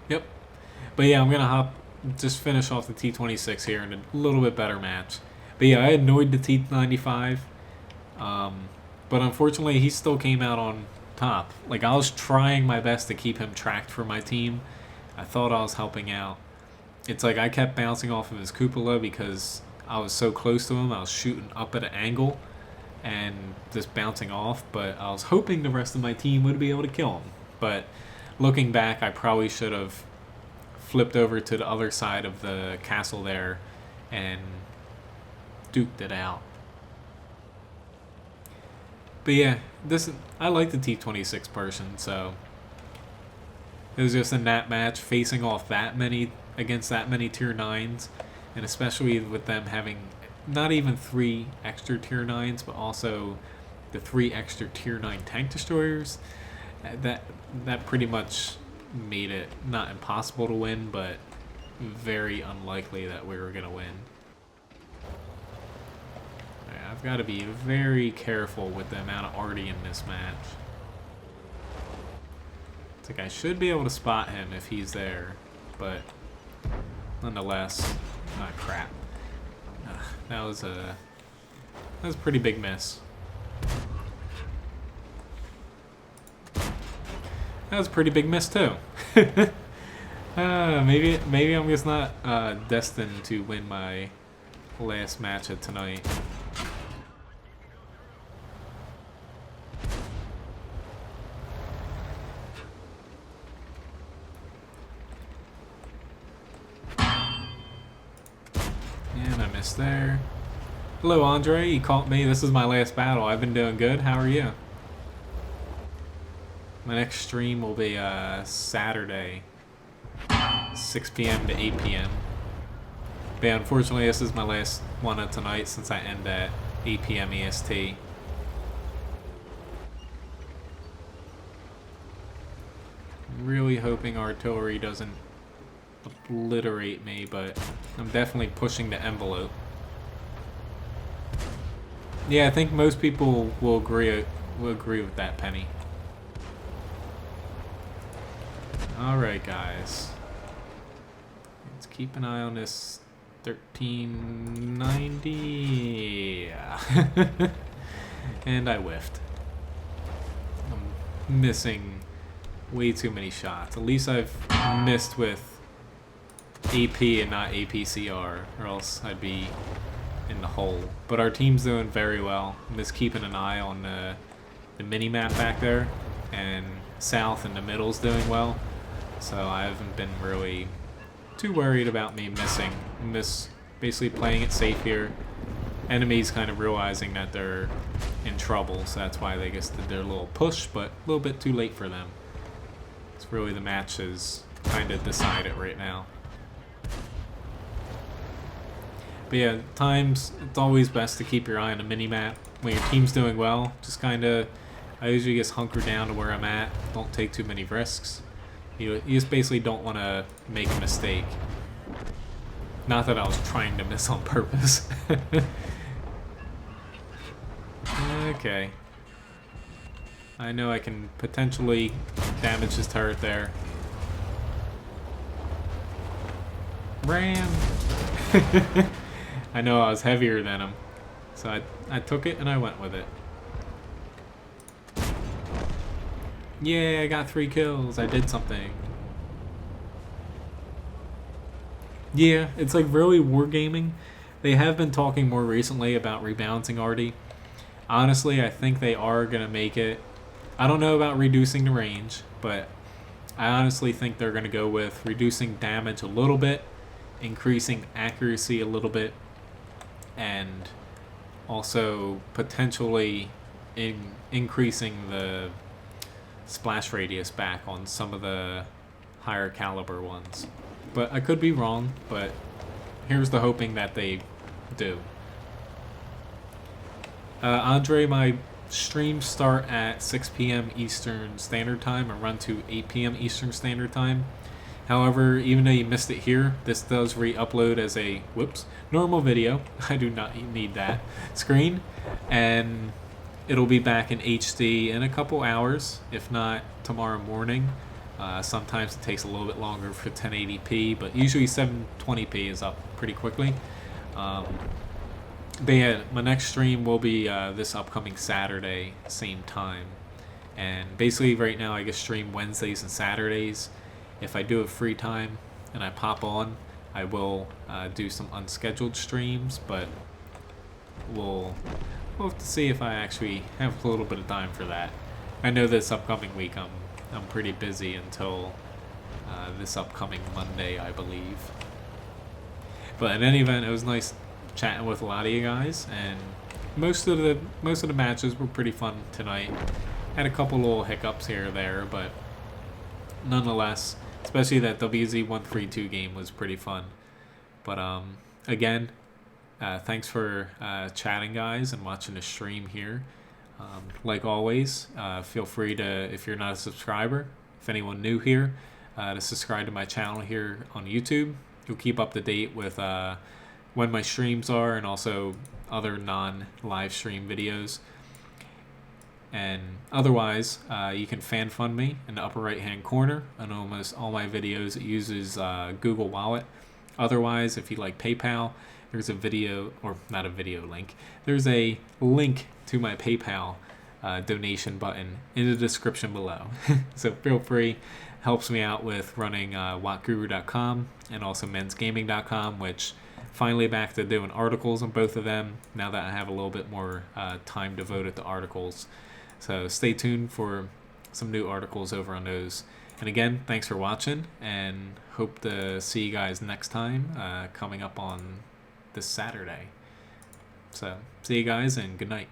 Yep. But yeah, I'm gonna just finish off the T-26 here in a little bit better match. But yeah, I annoyed the T-95, but unfortunately he still came out on top. Like, I was trying my best to keep him tracked for my team. I thought I was helping out. It's like I kept bouncing off of his cupola because I was so close to him. I was shooting up at an angle and just bouncing off, but I was hoping the rest of my team would be able to kill him. But looking back, I probably should have flipped over to the other side of the castle there and duked it out. But yeah, I like the T-26 Pershing, so it was just in that match, facing off against that many tier 9s, and especially with them having not even 3 extra tier 9s, but also the 3 extra tier 9 tank destroyers. That pretty much made it not impossible to win, but very unlikely that we were gonna win. Right, I've got to be very careful with the amount of Artie in this match. It's like I should be able to spot him if he's there, but nonetheless, crap. That was a pretty big miss. That was a pretty big miss too. Maybe I'm just not destined to win my last match of tonight. There. Hello, Andre. You caught me. This is my last battle. I've been doing good. How are you? My next stream will be Saturday, 6 p.m. to 8 p.m. But yeah, unfortunately, this is my last one of tonight since I end at 8 p.m. EST. really hoping artillery doesn't obliterate me, but I'm definitely pushing the envelope. Yeah, I think most people will agree with that, Penny. Alright, guys. Let's keep an eye on this 1390. Yeah. And I whiffed. I'm missing way too many shots. At least I've missed with AP and not APCR, or else I'd be in the hole. But our team's doing very well. I'm just keeping an eye on the mini-map back there, and south and the middle's doing well. So I haven't been really too worried about me missing. I'm just basically playing it safe here. Enemies kind of realizing that they're in trouble, so that's why they just did their little push, but a little bit too late for them. It's really the match is kind of decided right now. But yeah, times, it's always best to keep your eye on the mini-map. When your team's doing well, just kind of, I usually just hunker down to where I'm at. Don't take too many risks. You just basically don't want to make a mistake. Not that I was trying to miss on purpose. Okay. I know I can potentially damage his turret there. Ram! I know I was heavier than him. So I took it and I went with it. Yeah, I got 3 kills. I did something. Yeah, it's like really wargaming. They have been talking more recently about rebalancing Arty. Honestly, I think they are going to make it. I don't know about reducing the range, but I honestly think they're going to go with reducing damage a little bit, increasing accuracy a little bit, and also potentially increasing the splash radius back on some of the higher caliber ones. But I could be wrong, but here's the hoping that they do. Andre, my streams start at 6 p.m. Eastern Standard Time and run to 8 p.m. Eastern Standard Time. However, even though you missed it here, this does re-upload as a, normal video. I do not need that screen. And it'll be back in HD in a couple hours, if not tomorrow morning. Sometimes it takes a little bit longer for 1080p, but usually 720p is up pretty quickly. But yeah, my next stream will be this upcoming Saturday, same time. And basically right now I just stream Wednesdays and Saturdays. If I do have free time and I pop on, I will do some unscheduled streams, but we'll have to see if I actually have a little bit of time for that. I know this upcoming week I'm pretty busy until this upcoming Monday, I believe. But in any event, it was nice chatting with a lot of you guys, and most of the matches were pretty fun tonight. Had a couple little hiccups here or there, but nonetheless, especially that WZ132 game was pretty fun. But again, thanks for chatting, guys, and watching the stream here. Like always, feel free to, if you're not a subscriber, if anyone new here, to subscribe to my channel here on YouTube. You'll keep up to date with when my streams are, and also other non-live stream videos. And otherwise, you can fan fund me in the upper right hand corner. On almost all my videos, it uses Google Wallet. Otherwise, if you like PayPal, there's a video, or not a video link, there's a link to my PayPal donation button in the description below. So feel free. Helps me out with running wattguru.com and also menzgaming.com, which finally back to doing articles on both of them now that I have a little bit more time devoted to articles. So stay tuned for some new articles over on those. And again, thanks for watching, and hope to see you guys next time coming up on this Saturday. So see you guys, and good night.